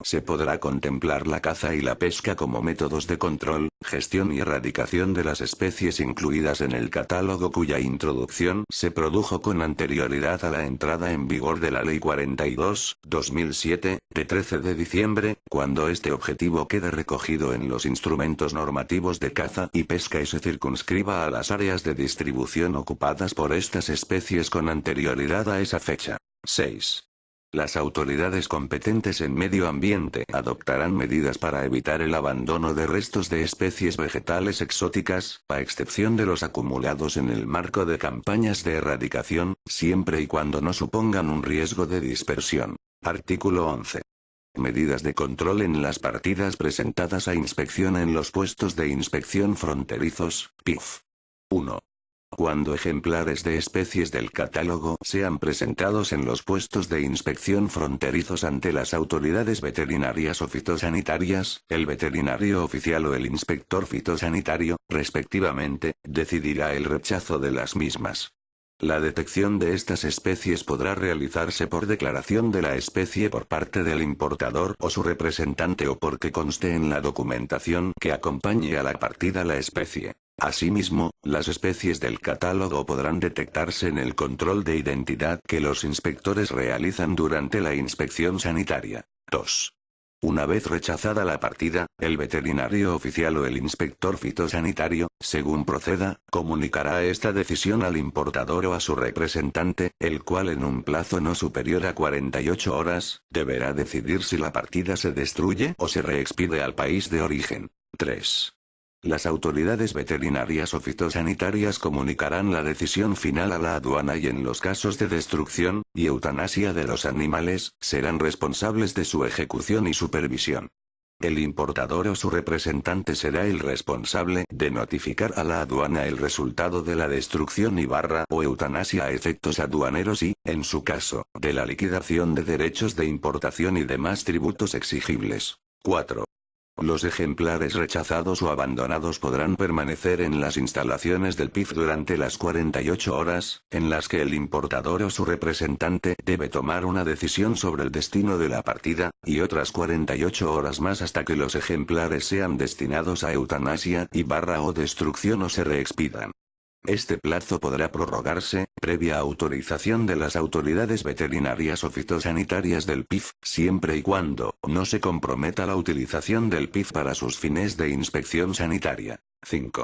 Se podrá contemplar la caza y la pesca como métodos de control, gestión y erradicación de las especies incluidas en el catálogo cuya introducción se produjo con anterioridad a la entrada en vigor de la Ley 42/2007, de 13 de diciembre, cuando este objetivo quede recogido en los instrumentos normativos de caza y pesca y se circunscriba a las áreas de distribución ocupadas por estas especies con anterioridad a esa fecha. 6. Las autoridades competentes en medio ambiente adoptarán medidas para evitar el abandono de restos de especies vegetales exóticas, a excepción de los acumulados en el marco de campañas de erradicación, siempre y cuando no supongan un riesgo de dispersión. Artículo 11. Medidas de control en las partidas presentadas a inspección en los puestos de inspección fronterizos, PIF. 1. Cuando ejemplares de especies del catálogo sean presentados en los puestos de inspección fronterizos ante las autoridades veterinarias o fitosanitarias, el veterinario oficial o el inspector fitosanitario, respectivamente, decidirá el rechazo de las mismas. La detección de estas especies podrá realizarse por declaración de la especie por parte del importador o su representante o porque conste en la documentación que acompañe a la partida la especie. Asimismo, las especies del catálogo podrán detectarse en el control de identidad que los inspectores realizan durante la inspección sanitaria. 2. Una vez rechazada la partida, el veterinario oficial o el inspector fitosanitario, según proceda, comunicará esta decisión al importador o a su representante, el cual en un plazo no superior a 48 horas, deberá decidir si la partida se destruye o se reexpide al país de origen. 3. Las autoridades veterinarias o fitosanitarias comunicarán la decisión final a la aduana y en los casos de destrucción y eutanasia de los animales, serán responsables de su ejecución y supervisión. El importador o su representante será el responsable de notificar a la aduana el resultado de la destrucción o eutanasia a efectos aduaneros y, en su caso, de la liquidación de derechos de importación y demás tributos exigibles. 4. Los ejemplares rechazados o abandonados podrán permanecer en las instalaciones del PIF durante las 48 horas, en las que el importador o su representante debe tomar una decisión sobre el destino de la partida, y otras 48 horas más hasta que los ejemplares sean destinados a eutanasia o destrucción o se reexpidan. Este plazo podrá prorrogarse, previa autorización de las autoridades veterinarias o fitosanitarias del PIF, siempre y cuando no se comprometa la utilización del PIF para sus fines de inspección sanitaria. 5.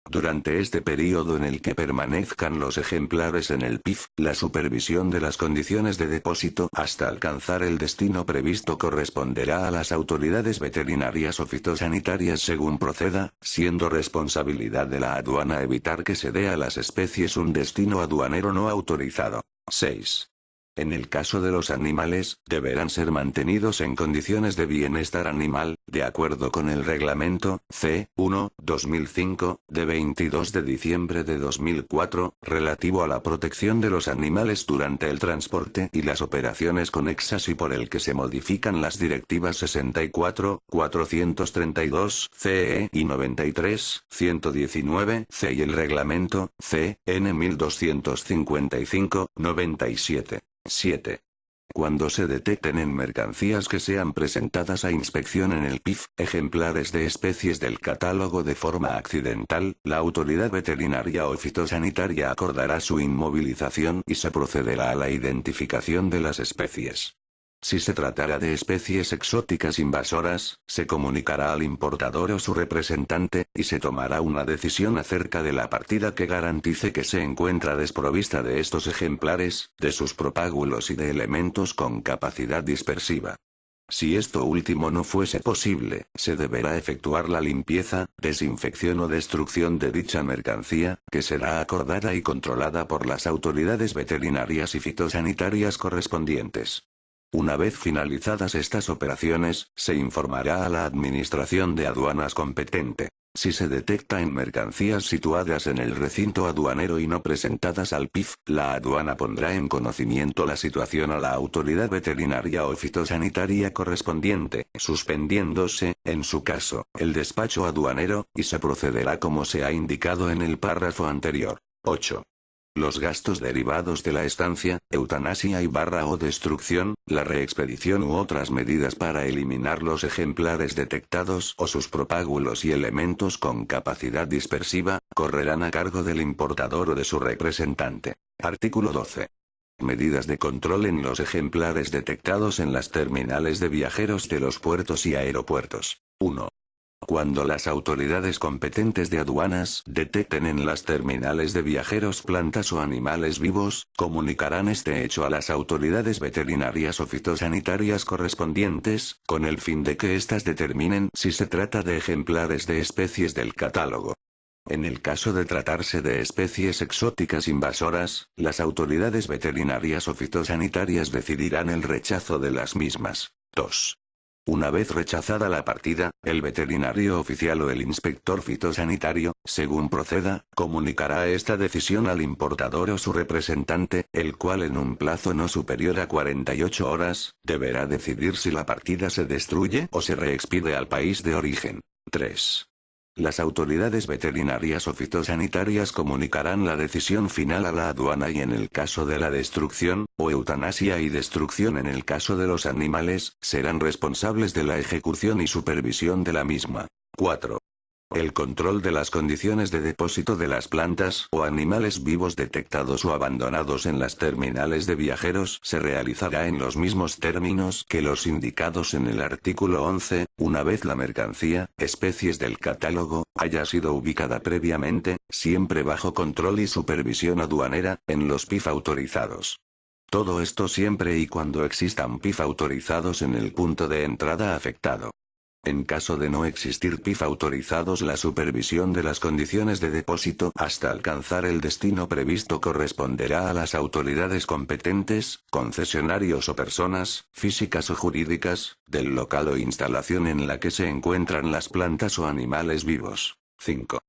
Durante este periodo en el que permanezcan los ejemplares en el PIF, la supervisión de las condiciones de depósito hasta alcanzar el destino previsto corresponderá a las autoridades veterinarias o fitosanitarias según proceda, siendo responsabilidad de la aduana evitar que se dé a las especies un destino aduanero no autorizado. 6. En el caso de los animales, deberán ser mantenidos en condiciones de bienestar animal, de acuerdo con el reglamento C.1/2005, de 22 de diciembre de 2004, relativo a la protección de los animales durante el transporte y las operaciones conexas y por el que se modifican las directivas 64/432 CE y 93/119 C y el reglamento C.N. 1255/97. 7. Cuando se detecten en mercancías que sean presentadas a inspección en el PIF, ejemplares de especies del catálogo de forma accidental, la autoridad veterinaria o fitosanitaria acordará su inmovilización y se procederá a la identificación de las especies. Si se tratara de especies exóticas invasoras, se comunicará al importador o su representante, y se tomará una decisión acerca de la partida que garantice que se encuentra desprovista de estos ejemplares, de sus propágulos y de elementos con capacidad dispersiva. Si esto último no fuese posible, se deberá efectuar la limpieza, desinfección o destrucción de dicha mercancía, que será acordada y controlada por las autoridades veterinarias y fitosanitarias correspondientes. Una vez finalizadas estas operaciones, se informará a la Administración de Aduanas competente. Si se detecta en mercancías situadas en el recinto aduanero y no presentadas al PIF, la aduana pondrá en conocimiento la situación a la autoridad veterinaria o fitosanitaria correspondiente, suspendiéndose, en su caso, el despacho aduanero, y se procederá como se ha indicado en el párrafo anterior. 8. Los gastos derivados de la estancia, eutanasia o destrucción, la reexpedición u otras medidas para eliminar los ejemplares detectados o sus propágulos y elementos con capacidad dispersiva, correrán a cargo del importador o de su representante. Artículo 12. Medidas de control en los ejemplares detectados en las terminales de viajeros de los puertos y aeropuertos. 1. Cuando las autoridades competentes de aduanas detecten en las terminales de viajeros plantas o animales vivos, comunicarán este hecho a las autoridades veterinarias o fitosanitarias correspondientes, con el fin de que éstas determinen si se trata de ejemplares de especies del catálogo. En el caso de tratarse de especies exóticas invasoras, las autoridades veterinarias o fitosanitarias decidirán el rechazo de las mismas. 2. Una vez rechazada la partida, el veterinario oficial o el inspector fitosanitario, según proceda, comunicará esta decisión al importador o su representante, el cual en un plazo no superior a 48 horas, deberá decidir si la partida se destruye o se reexpide al país de origen. 3. Las autoridades veterinarias o fitosanitarias comunicarán la decisión final a la aduana y en el caso de la destrucción, o eutanasia y destrucción en el caso de los animales, serán responsables de la ejecución y supervisión de la misma. 4. El control de las condiciones de depósito de las plantas o animales vivos detectados o abandonados en las terminales de viajeros se realizará en los mismos términos que los indicados en el artículo 11, una vez la mercancía, especies del catálogo, haya sido ubicada previamente, siempre bajo control y supervisión aduanera, en los PIF autorizados. Todo esto siempre y cuando existan PIF autorizados en el punto de entrada afectado. En caso de no existir PIF autorizados, la supervisión de las condiciones de depósito hasta alcanzar el destino previsto corresponderá a las autoridades competentes, concesionarios o personas, físicas o jurídicas, del local o instalación en la que se encuentran las plantas o animales vivos. 5.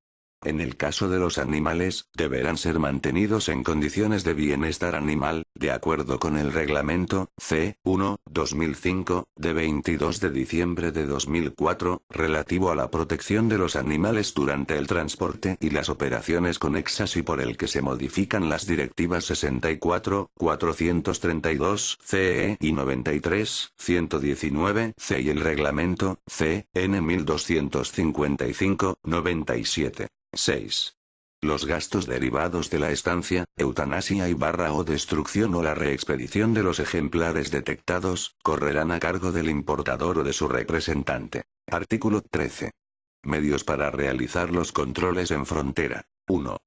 En el caso de los animales, deberán ser mantenidos en condiciones de bienestar animal, de acuerdo con el Reglamento C.1/2005, de 22 de diciembre de 2004, relativo a la protección de los animales durante el transporte y las operaciones conexas y por el que se modifican las directivas 64/432/CE y 93/119/C y el Reglamento C.N. 1255/97. 6. Los gastos derivados de la estancia, eutanasia y o destrucción o la reexpedición de los ejemplares detectados, correrán a cargo del importador o de su representante. Artículo 13. Medios para realizar los controles en frontera. 1.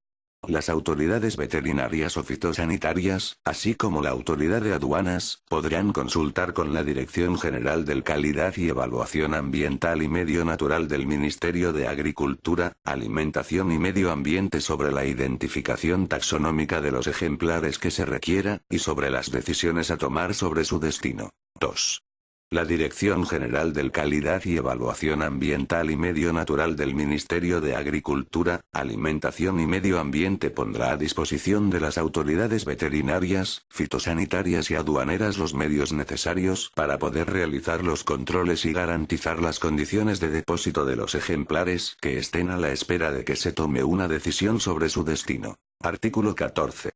Las autoridades veterinarias o fitosanitarias, así como la autoridad de aduanas, podrán consultar con la Dirección General de Calidad y Evaluación Ambiental y Medio Natural del Ministerio de Agricultura, Alimentación y Medio Ambiente sobre la identificación taxonómica de los ejemplares que se requiera, y sobre las decisiones a tomar sobre su destino. 2. La Dirección General de Calidad y Evaluación Ambiental y Medio Natural del Ministerio de Agricultura, Alimentación y Medio Ambiente pondrá a disposición de las autoridades veterinarias, fitosanitarias y aduaneras los medios necesarios para poder realizar los controles y garantizar las condiciones de depósito de los ejemplares que estén a la espera de que se tome una decisión sobre su destino. Artículo 14.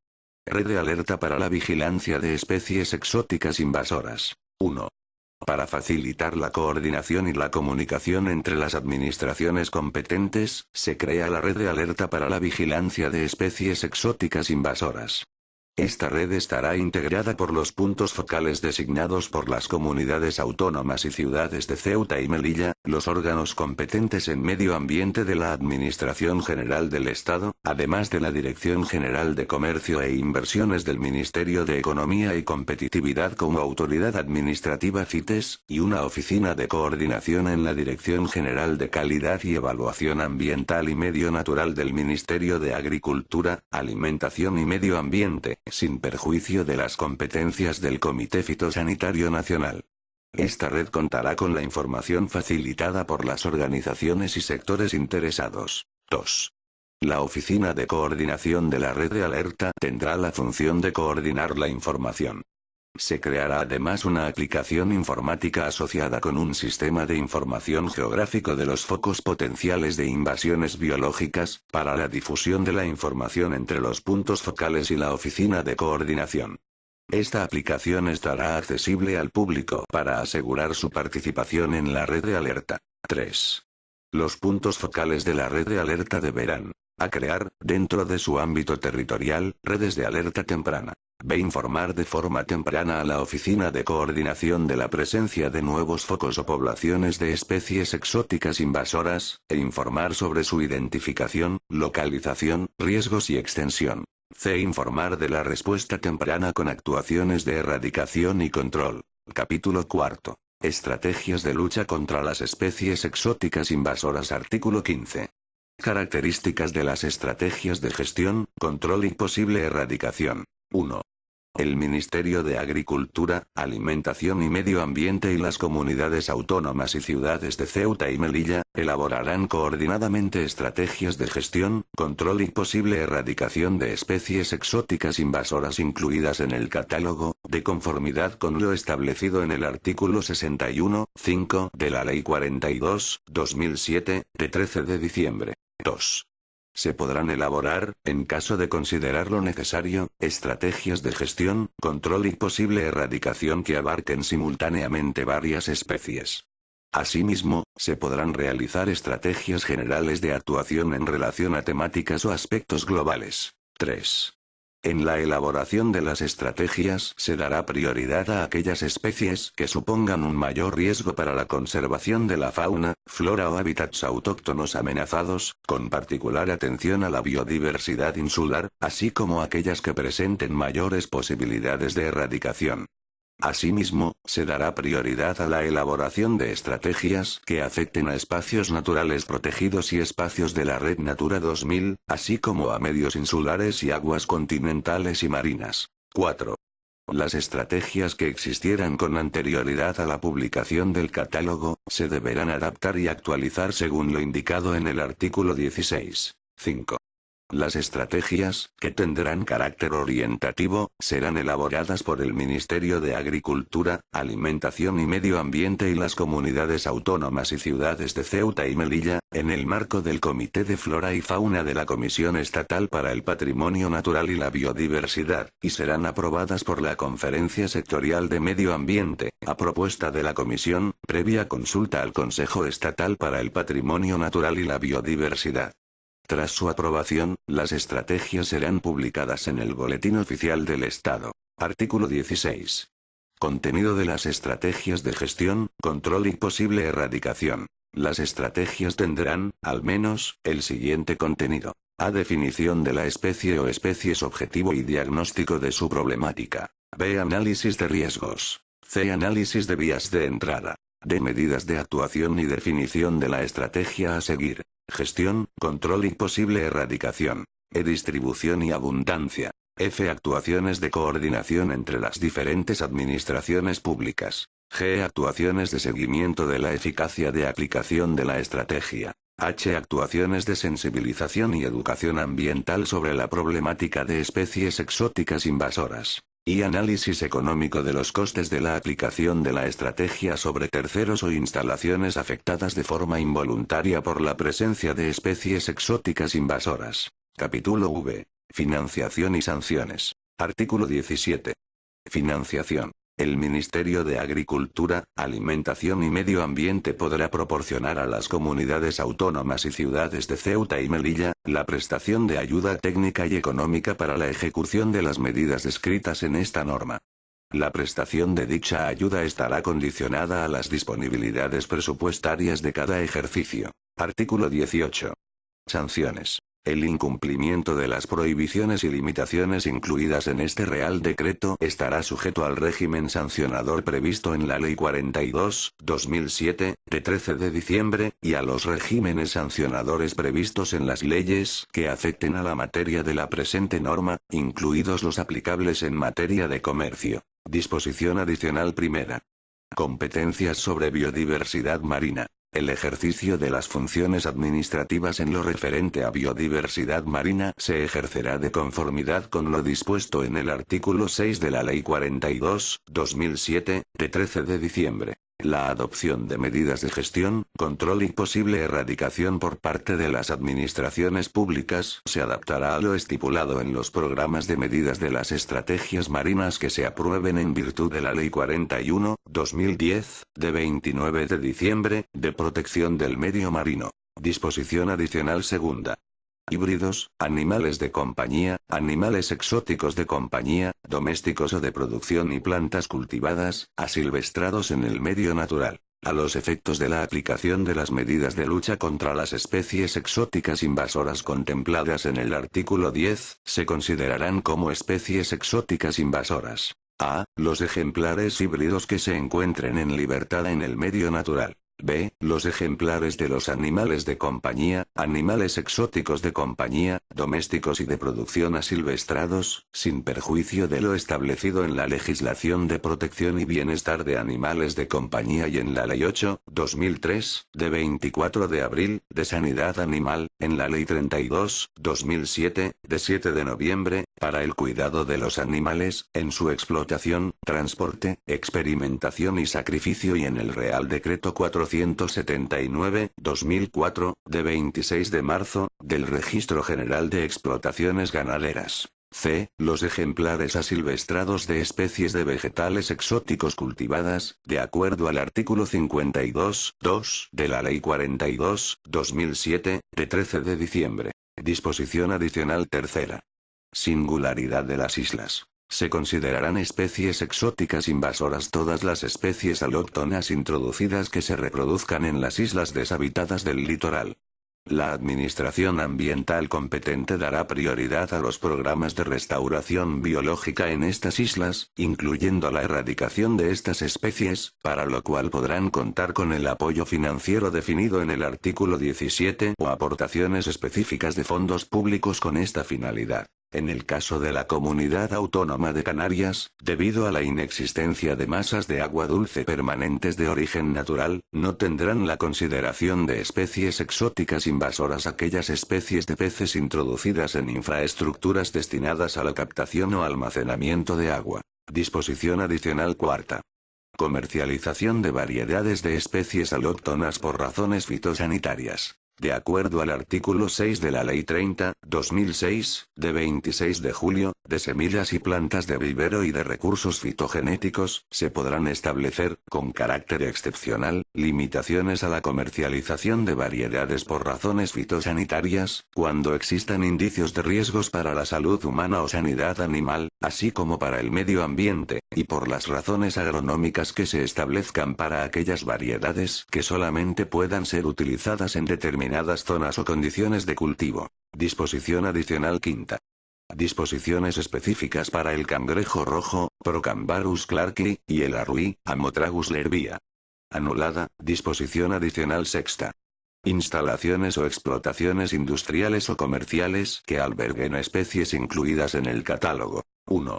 Red de alerta para la vigilancia de especies exóticas invasoras. 1. Para facilitar la coordinación y la comunicación entre las administraciones competentes, se crea la Red de Alerta para la Vigilancia de Especies Exóticas Invasoras. Esta red estará integrada por los puntos focales designados por las comunidades autónomas y ciudades de Ceuta y Melilla, los órganos competentes en medio ambiente de la Administración General del Estado, además de la Dirección General de Comercio e Inversiones del Ministerio de Economía y Competitividad como autoridad administrativa CITES, y una oficina de coordinación en la Dirección General de Calidad y Evaluación Ambiental y Medio Natural del Ministerio de Agricultura, Alimentación y Medio Ambiente, sin perjuicio de las competencias del Comité Fitosanitario Nacional. Esta red contará con la información facilitada por las organizaciones y sectores interesados. 2. La Oficina de Coordinación de la Red de Alerta tendrá la función de coordinar la información. Se creará además una aplicación informática asociada con un sistema de información geográfico de los focos potenciales de invasiones biológicas, para la difusión de la información entre los puntos focales y la oficina de coordinación. Esta aplicación estará accesible al público para asegurar su participación en la red de alerta. 3. Los puntos focales de la red de alerta deberán a crear, dentro de su ámbito territorial, redes de alerta temprana. B. Informar de forma temprana a la Oficina de Coordinación de la presencia de nuevos focos o poblaciones de especies exóticas invasoras, e informar sobre su identificación, localización, riesgos y extensión. C. Informar de la respuesta temprana con actuaciones de erradicación y control. Capítulo 4. Estrategias de lucha contra las especies exóticas invasoras. Artículo 15. Características de las estrategias de gestión, control y posible erradicación. 1. El Ministerio de Agricultura, Alimentación y Medio Ambiente y las comunidades autónomas y ciudades de Ceuta y Melilla, elaborarán coordinadamente estrategias de gestión, control y posible erradicación de especies exóticas invasoras incluidas en el catálogo, de conformidad con lo establecido en el artículo 61.5 de la Ley 42/2007, de 13 de diciembre. 2. Se podrán elaborar, en caso de considerarlo necesario, estrategias de gestión, control y posible erradicación que abarquen simultáneamente varias especies. Asimismo, se podrán realizar estrategias generales de actuación en relación a temáticas o aspectos globales. 3. En la elaboración de las estrategias se dará prioridad a aquellas especies que supongan un mayor riesgo para la conservación de la fauna, flora o hábitats autóctonos amenazados, con particular atención a la biodiversidad insular, así como aquellas que presenten mayores posibilidades de erradicación. Asimismo, se dará prioridad a la elaboración de estrategias que afecten a espacios naturales protegidos y espacios de la Red Natura 2000, así como a medios insulares y aguas continentales y marinas. 4. Las estrategias que existieran con anterioridad a la publicación del catálogo, se deberán adaptar y actualizar según lo indicado en el artículo 16. 5. Las estrategias, que tendrán carácter orientativo, serán elaboradas por el Ministerio de Agricultura, Alimentación y Medio Ambiente y las comunidades autónomas y ciudades de Ceuta y Melilla, en el marco del Comité de Flora y Fauna de la Comisión Estatal para el Patrimonio Natural y la Biodiversidad, y serán aprobadas por la Conferencia Sectorial de Medio Ambiente, a propuesta de la Comisión, previa consulta al Consejo Estatal para el Patrimonio Natural y la Biodiversidad. Tras su aprobación, las estrategias serán publicadas en el Boletín Oficial del Estado. Artículo 16. Contenido de las estrategias de gestión, control y posible erradicación. Las estrategias tendrán, al menos, el siguiente contenido. A. Definición de la especie o especies objetivo y diagnóstico de su problemática. B. Análisis de riesgos. C. Análisis de vías de entrada. D. Medidas de actuación y definición de la estrategia a seguir. Gestión, control y posible erradicación. E. Distribución y abundancia. F. Actuaciones de coordinación entre las diferentes administraciones públicas. G. Actuaciones de seguimiento de la eficacia de aplicación de la estrategia. H. Actuaciones de sensibilización y educación ambiental sobre la problemática de especies exóticas invasoras. Y análisis económico de los costes de la aplicación de la estrategia sobre terceros o instalaciones afectadas de forma involuntaria por la presencia de especies exóticas invasoras. Capítulo V. Financiación y sanciones. Artículo 17. Financiación. El Ministerio de Agricultura, Alimentación y Medio Ambiente podrá proporcionar a las comunidades autónomas y ciudades de Ceuta y Melilla, la prestación de ayuda técnica y económica para la ejecución de las medidas descritas en esta norma. La prestación de dicha ayuda estará condicionada a las disponibilidades presupuestarias de cada ejercicio. Artículo 18. Sanciones. El incumplimiento de las prohibiciones y limitaciones incluidas en este Real Decreto estará sujeto al régimen sancionador previsto en la Ley 42/2007, de 13 de diciembre, y a los regímenes sancionadores previstos en las leyes que afecten a la materia de la presente norma, incluidos los aplicables en materia de comercio. Disposición adicional primera. Competencias sobre biodiversidad marina. El ejercicio de las funciones administrativas en lo referente a biodiversidad marina se ejercerá de conformidad con lo dispuesto en el artículo 6 de la Ley 42/2007, de 13 de diciembre. La adopción de medidas de gestión, control y posible erradicación por parte de las administraciones públicas se adaptará a lo estipulado en los programas de medidas de las estrategias marinas que se aprueben en virtud de la Ley 41/2010, de 29 de diciembre, de protección del medio marino. Disposición adicional segunda. Híbridos, animales de compañía, animales exóticos de compañía, domésticos o de producción y plantas cultivadas, asilvestrados en el medio natural. A los efectos de la aplicación de las medidas de lucha contra las especies exóticas invasoras contempladas en el artículo 10, se considerarán como especies exóticas invasoras. A. Los ejemplares híbridos que se encuentren en libertad en el medio natural. B. Los ejemplares de los animales de compañía, animales exóticos de compañía, domésticos y de producción asilvestrados, sin perjuicio de lo establecido en la legislación de protección y bienestar de animales de compañía y en la Ley 8/2003, de 24 de abril, de Sanidad Animal, en la Ley 32/2007, de 7 de noviembre, para el cuidado de los animales, en su explotación, transporte, experimentación y sacrificio y en el Real Decreto 479/2004, de 26 de marzo, del Registro General de Explotaciones Ganaderas. C. Los ejemplares asilvestrados de especies de vegetales exóticos cultivadas, de acuerdo al artículo 52(2) de la Ley 42/2007, de 13 de diciembre. Disposición adicional tercera. Singularidad de las islas. Se considerarán especies exóticas invasoras todas las especies alóctonas introducidas que se reproduzcan en las islas deshabitadas del litoral. La Administración Ambiental competente dará prioridad a los programas de restauración biológica en estas islas, incluyendo la erradicación de estas especies, para lo cual podrán contar con el apoyo financiero definido en el artículo 17 o aportaciones específicas de fondos públicos con esta finalidad. En el caso de la Comunidad Autónoma de Canarias, debido a la inexistencia de masas de agua dulce permanentes de origen natural, no tendrán la consideración de especies exóticas invasoras aquellas especies de peces introducidas en infraestructuras destinadas a la captación o almacenamiento de agua. Disposición adicional cuarta. Comercialización de variedades de especies alóctonas por razones fitosanitarias. De acuerdo al artículo 6 de la Ley 30/2006, de 26 de julio, de semillas y plantas de vivero y de recursos fitogenéticos, se podrán establecer, con carácter excepcional, limitaciones a la comercialización de variedades por razones fitosanitarias, cuando existan indicios de riesgos para la salud humana o sanidad animal, así como para el medio ambiente, y por las razones agronómicas que se establezcan para aquellas variedades que solamente puedan ser utilizadas en determinadas zonas o condiciones de cultivo. Disposición adicional quinta. Disposiciones específicas para el cangrejo rojo, Procambarus clarki, y el arruí, Amotragus lervia. Anulada. Disposición adicional sexta. Instalaciones o explotaciones industriales o comerciales que alberguen especies incluidas en el catálogo. 1.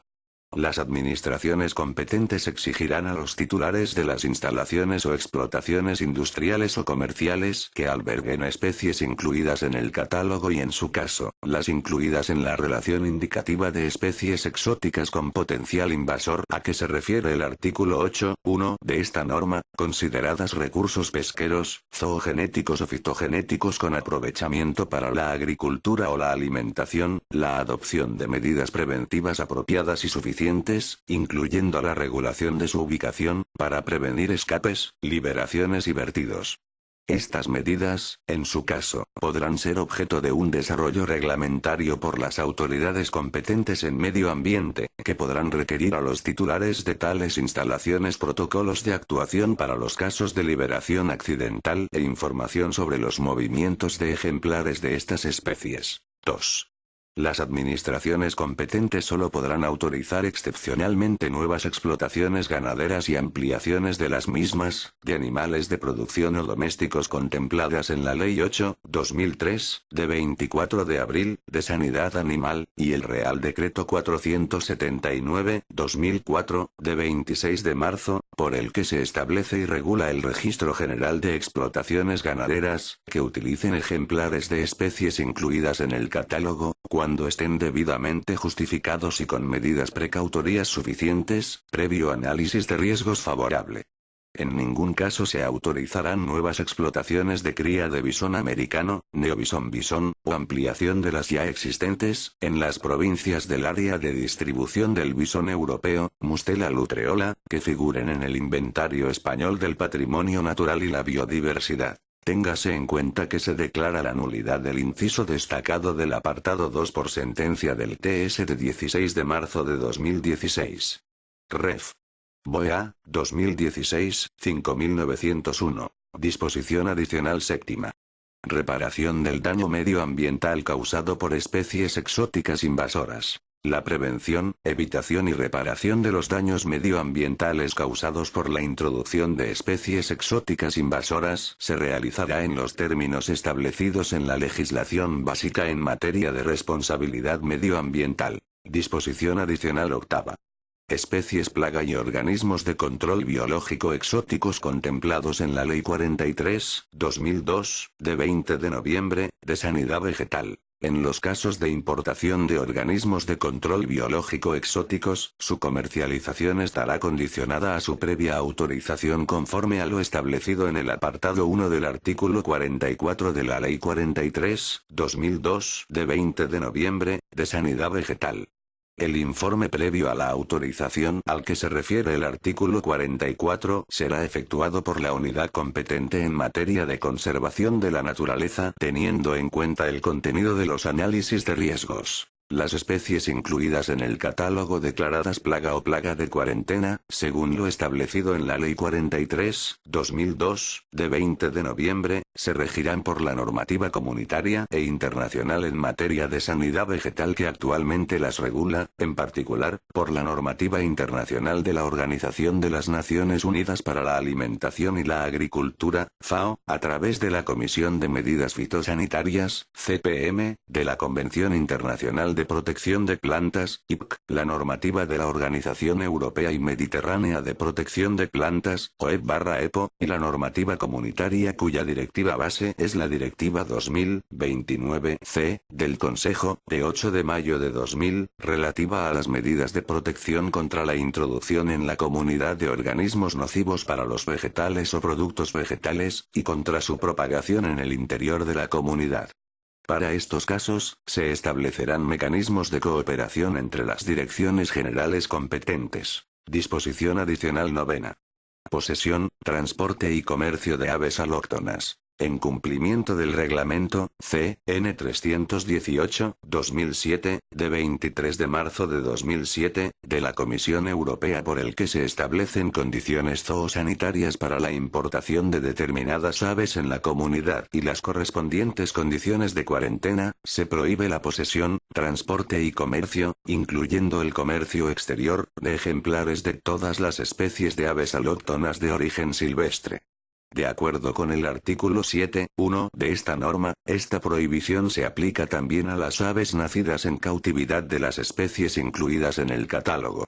Las administraciones competentes exigirán a los titulares de las instalaciones o explotaciones industriales o comerciales que alberguen especies incluidas en el catálogo y en su caso, las incluidas en la relación indicativa de especies exóticas con potencial invasor a que se refiere el artículo 8.1 de esta norma, consideradas recursos pesqueros, zoogenéticos o fitogenéticos con aprovechamiento para la agricultura o la alimentación, la adopción de medidas preventivas apropiadas y suficientes, incluyendo la regulación de su ubicación, para prevenir escapes, liberaciones y vertidos. Estas medidas, en su caso, podrán ser objeto de un desarrollo reglamentario por las autoridades competentes en medio ambiente, que podrán requerir a los titulares de tales instalaciones protocolos de actuación para los casos de liberación accidental e información sobre los movimientos de ejemplares de estas especies. 2. Las administraciones competentes solo podrán autorizar excepcionalmente nuevas explotaciones ganaderas y ampliaciones de las mismas, de animales de producción o domésticos contempladas en la Ley 8/2003, de 24 de abril, de Sanidad Animal, y el Real Decreto 479/2004, de 26 de marzo, por el que se establece y regula el Registro General de Explotaciones Ganaderas, que utilicen ejemplares de especies incluidas en el catálogo, cuando estén debidamente justificados y con medidas precautorias suficientes, previo análisis de riesgos favorable. En ningún caso se autorizarán nuevas explotaciones de cría de bisón americano, neobisón bisón, o ampliación de las ya existentes, en las provincias del área de distribución del bisón europeo, Mustela lutreola, que figuren en el Inventario Español del Patrimonio Natural y la Biodiversidad. Téngase en cuenta que se declara la nulidad del inciso destacado del apartado 2 por sentencia del TS de 16 de marzo de 2016. Ref. BOEA, 2016, 5901. Disposición adicional séptima. Reparación del daño medioambiental causado por especies exóticas invasoras. La prevención, evitación y reparación de los daños medioambientales causados por la introducción de especies exóticas invasoras se realizará en los términos establecidos en la legislación básica en materia de responsabilidad medioambiental. Disposición adicional octava. Especies plaga y organismos de control biológico exóticos contemplados en la Ley 43/2002, de 20 de noviembre, de Sanidad Vegetal. En los casos de importación de organismos de control biológico exóticos, su comercialización estará condicionada a su previa autorización conforme a lo establecido en el apartado 1 del artículo 44 de la Ley 43/2002, de 20 de noviembre, de Sanidad Vegetal. El informe previo a la autorización al que se refiere el artículo 44 será efectuado por la unidad competente en materia de conservación de la naturaleza, teniendo en cuenta el contenido de los análisis de riesgos. Las especies incluidas en el catálogo declaradas plaga o plaga de cuarentena, según lo establecido en la Ley 43/2002, de 20 de noviembre, se regirán por la normativa comunitaria e internacional en materia de sanidad vegetal que actualmente las regula, en particular, por la normativa internacional de la Organización de las Naciones Unidas para la Alimentación y la Agricultura, FAO, a través de la Comisión de Medidas Fitosanitarias, CPM, de la Convención Internacional de Protección de Plantas, IPC, la normativa de la Organización Europea y Mediterránea de Protección de Plantas, OEP/EPO, y la normativa comunitaria cuya directiva base es la Directiva 2000/29/C, del Consejo, de 8 de mayo de 2000, relativa a las medidas de protección contra la introducción en la comunidad de organismos nocivos para los vegetales o productos vegetales, y contra su propagación en el interior de la comunidad. Para estos casos, se establecerán mecanismos de cooperación entre las direcciones generales competentes. Disposición adicional novena. Posesión, transporte y comercio de aves alóctonas. En cumplimiento del Reglamento, CN 318/2007, de 23 de marzo de 2007, de la Comisión Europea por el que se establecen condiciones zoosanitarias para la importación de determinadas aves en la comunidad y las correspondientes condiciones de cuarentena, se prohíbe la posesión, transporte y comercio, incluyendo el comercio exterior, de ejemplares de todas las especies de aves alóctonas de origen silvestre. De acuerdo con el artículo 7.1 de esta norma, esta prohibición se aplica también a las aves nacidas en cautividad de las especies incluidas en el catálogo.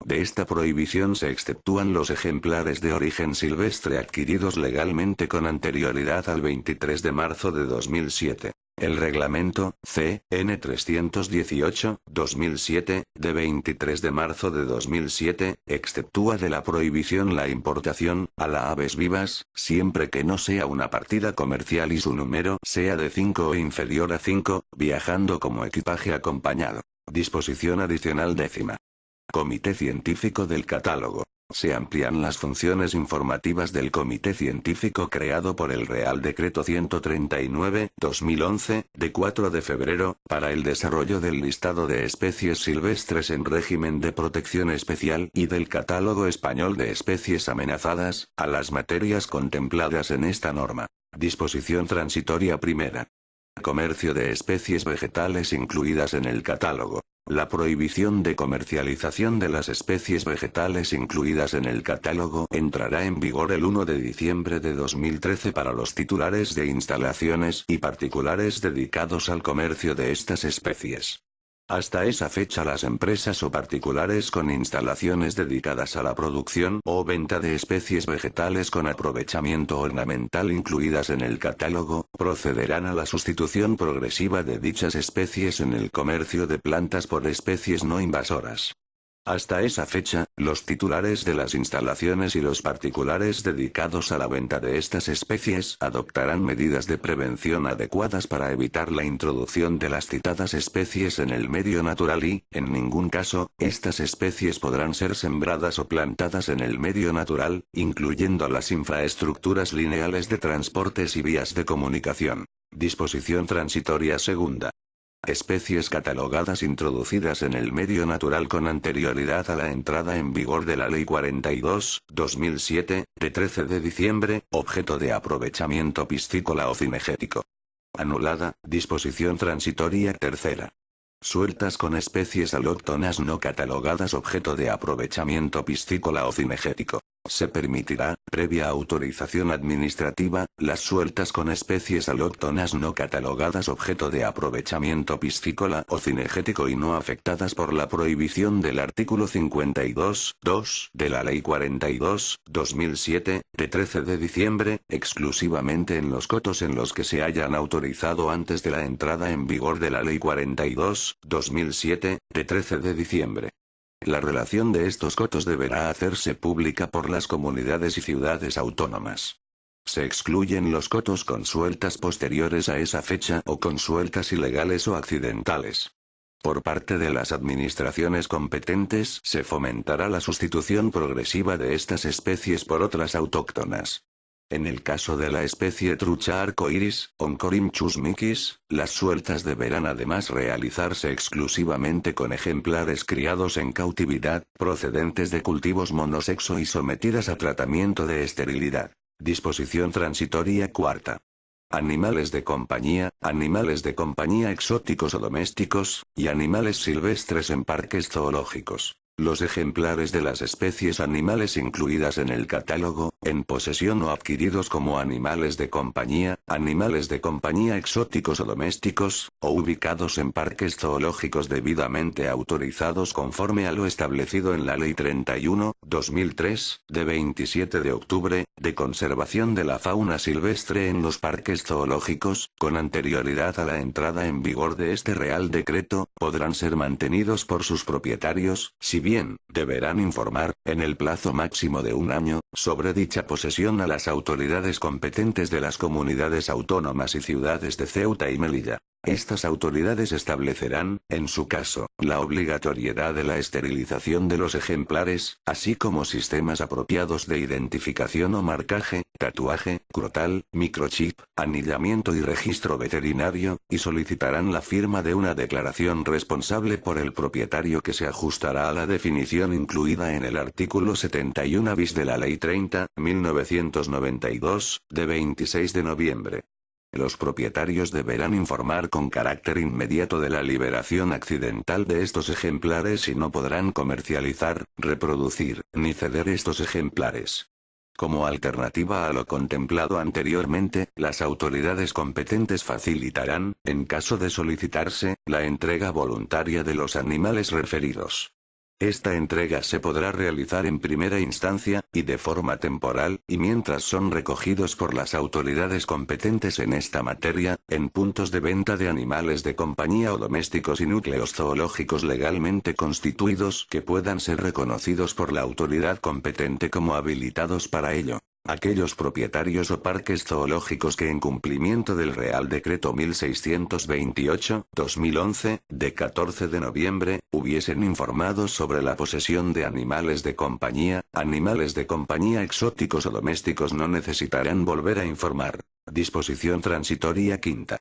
De esta prohibición se exceptúan los ejemplares de origen silvestre adquiridos legalmente con anterioridad al 23 de marzo de 2007. El reglamento, CN 318/2007, de 23 de marzo de 2007, exceptúa de la prohibición la importación, a las aves vivas, siempre que no sea una partida comercial y su número sea de 5 o inferior a 5, viajando como equipaje acompañado. Disposición adicional décima. Comité Científico del Catálogo. Se amplían las funciones informativas del Comité Científico creado por el Real Decreto 139/2011, de 4 de febrero, para el desarrollo del listado de especies silvestres en régimen de protección especial y del Catálogo Español de Especies Amenazadas, a las materias contempladas en esta norma. Disposición transitoria primera. Comercio de especies vegetales incluidas en el catálogo. La prohibición de comercialización de las especies vegetales incluidas en el catálogo entrará en vigor el 1 de diciembre de 2013 para los titulares de instalaciones y particulares dedicados al comercio de estas especies. Hasta esa fecha las empresas o particulares con instalaciones dedicadas a la producción o venta de especies vegetales con aprovechamiento ornamental incluidas en el catálogo, procederán a la sustitución progresiva de dichas especies en el comercio de plantas por especies no invasoras. Hasta esa fecha, los titulares de las instalaciones y los particulares dedicados a la venta de estas especies adoptarán medidas de prevención adecuadas para evitar la introducción de las citadas especies en el medio natural y, en ningún caso, estas especies podrán ser sembradas o plantadas en el medio natural, incluyendo las infraestructuras lineales de transportes y vías de comunicación. Disposición transitoria segunda. Especies catalogadas introducidas en el medio natural con anterioridad a la entrada en vigor de la Ley 42/2007, de 13 de diciembre, objeto de aprovechamiento piscícola o cinegético. Anulada, disposición transitoria tercera. Sueltas con especies alóctonas no catalogadas objeto de aprovechamiento piscícola o cinegético. Se permitirá, previa autorización administrativa, las sueltas con especies alóctonas no catalogadas objeto de aprovechamiento piscícola o cinegético y no afectadas por la prohibición del artículo 52.2 de la Ley 42/2007, de 13 de diciembre, exclusivamente en los cotos en los que se hayan autorizado antes de la entrada en vigor de la Ley 42/2007, de 13 de diciembre. La relación de estos cotos deberá hacerse pública por las comunidades y ciudades autónomas. Se excluyen los cotos con sueltas posteriores a esa fecha o con sueltas ilegales o accidentales. Por parte de las administraciones competentes se fomentará la sustitución progresiva de estas especies por otras autóctonas. En el caso de la especie trucha arcoiris, Oncorhynchus micis, las sueltas deberán además realizarse exclusivamente con ejemplares criados en cautividad, procedentes de cultivos monosexo y sometidas a tratamiento de esterilidad. Disposición transitoria cuarta. Animales de compañía exóticos o domésticos, y animales silvestres en parques zoológicos. Los ejemplares de las especies animales incluidas en el catálogo, en posesión o adquiridos como animales de compañía exóticos o domésticos, o ubicados en parques zoológicos debidamente autorizados conforme a lo establecido en la Ley 31/2003, de 27 de octubre, de conservación de la fauna silvestre en los parques zoológicos, con anterioridad a la entrada en vigor de este Real Decreto, podrán ser mantenidos por sus propietarios, si bien, deberán informar, en el plazo máximo de un año, sobre dicha posesión a las autoridades competentes de las comunidades autónomas y ciudades de Ceuta y Melilla. Estas autoridades establecerán, en su caso, la obligatoriedad de la esterilización de los ejemplares, así como sistemas apropiados de identificación o marcaje, tatuaje, crotal, microchip, anillamiento y registro veterinario, y solicitarán la firma de una declaración responsable por el propietario que se ajustará a la definición incluida en el artículo 71 bis de la Ley 30/1992, de 26 de noviembre. Los propietarios deberán informar con carácter inmediato de la liberación accidental de estos ejemplares y no podrán comercializar, reproducir, ni ceder estos ejemplares. Como alternativa a lo contemplado anteriormente, las autoridades competentes facilitarán, en caso de solicitarse, la entrega voluntaria de los animales referidos. Esta entrega se podrá realizar en primera instancia, y de forma temporal, y mientras son recogidos por las autoridades competentes en esta materia, en puntos de venta de animales de compañía o domésticos y núcleos zoológicos legalmente constituidos que puedan ser reconocidos por la autoridad competente como habilitados para ello. Aquellos propietarios o parques zoológicos que en cumplimiento del Real Decreto 1628/2011, de 14 de noviembre, hubiesen informado sobre la posesión de animales de compañía exóticos o domésticos no necesitarán volver a informar. Disposición transitoria quinta.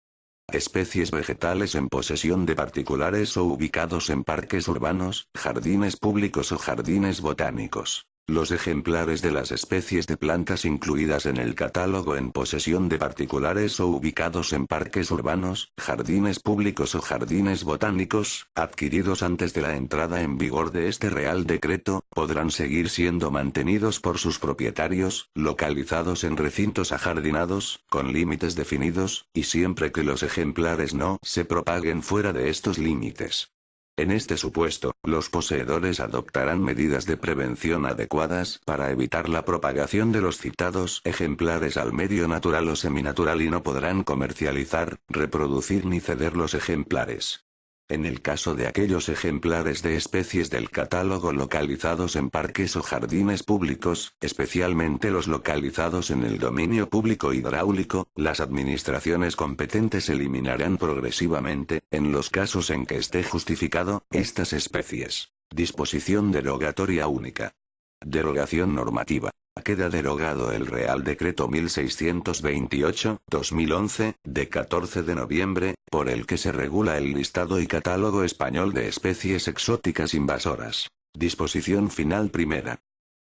Especies vegetales en posesión de particulares o ubicados en parques urbanos, jardines públicos o jardines botánicos. Los ejemplares de las especies de plantas incluidas en el catálogo en posesión de particulares o ubicados en parques urbanos, jardines públicos o jardines botánicos, adquiridos antes de la entrada en vigor de este Real Decreto, podrán seguir siendo mantenidos por sus propietarios, localizados en recintos ajardinados, con límites definidos, y siempre que los ejemplares no se propaguen fuera de estos límites. En este supuesto, los poseedores adoptarán medidas de prevención adecuadas para evitar la propagación de los citados ejemplares al medio natural o seminatural y no podrán comercializar, reproducir ni ceder los ejemplares. En el caso de aquellos ejemplares de especies del catálogo localizados en parques o jardines públicos, especialmente los localizados en el dominio público hidráulico, las administraciones competentes eliminarán progresivamente, en los casos en que esté justificado, estas especies. Disposición derogatoria única. Derogación normativa. Queda derogado el Real Decreto 1628/2011, de 14 de noviembre, por el que se regula el listado y catálogo español de especies exóticas invasoras. Disposición final primera.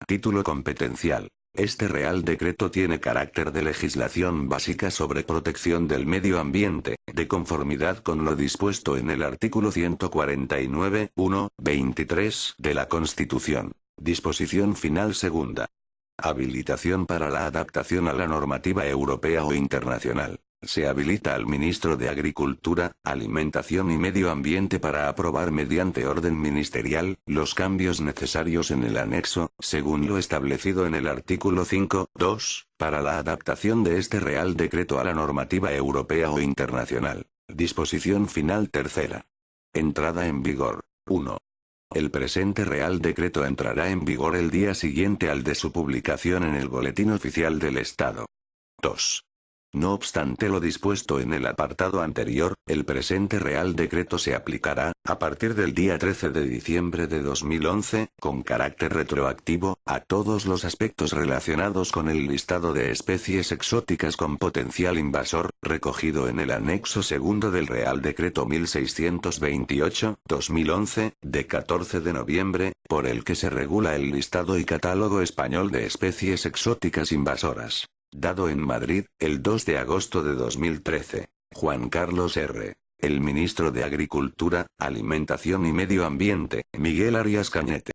Título competencial. Este Real Decreto tiene carácter de legislación básica sobre protección del medio ambiente, de conformidad con lo dispuesto en el artículo 149, 1, 23 de la Constitución. Disposición final segunda. Habilitación para la adaptación a la normativa europea o internacional. Se habilita al Ministro de Agricultura, Alimentación y Medio Ambiente para aprobar mediante orden ministerial, los cambios necesarios en el anexo, según lo establecido en el artículo 5, 2, para la adaptación de este Real Decreto a la normativa europea o internacional. Disposición final tercera. Entrada en vigor. 1. El presente Real Decreto entrará en vigor el día siguiente al de su publicación en el Boletín Oficial del Estado. 2. No obstante lo dispuesto en el apartado anterior, el presente Real Decreto se aplicará, a partir del día 13 de diciembre de 2011, con carácter retroactivo, a todos los aspectos relacionados con el listado de especies exóticas con potencial invasor, recogido en el anexo segundo del Real Decreto 1628-2011, de 14 de noviembre, por el que se regula el listado y catálogo español de especies exóticas invasoras. Dado en Madrid, el 2 de agosto de 2013. Juan Carlos R. El ministro de Agricultura, Alimentación y Medio Ambiente, Miguel Arias Cañete.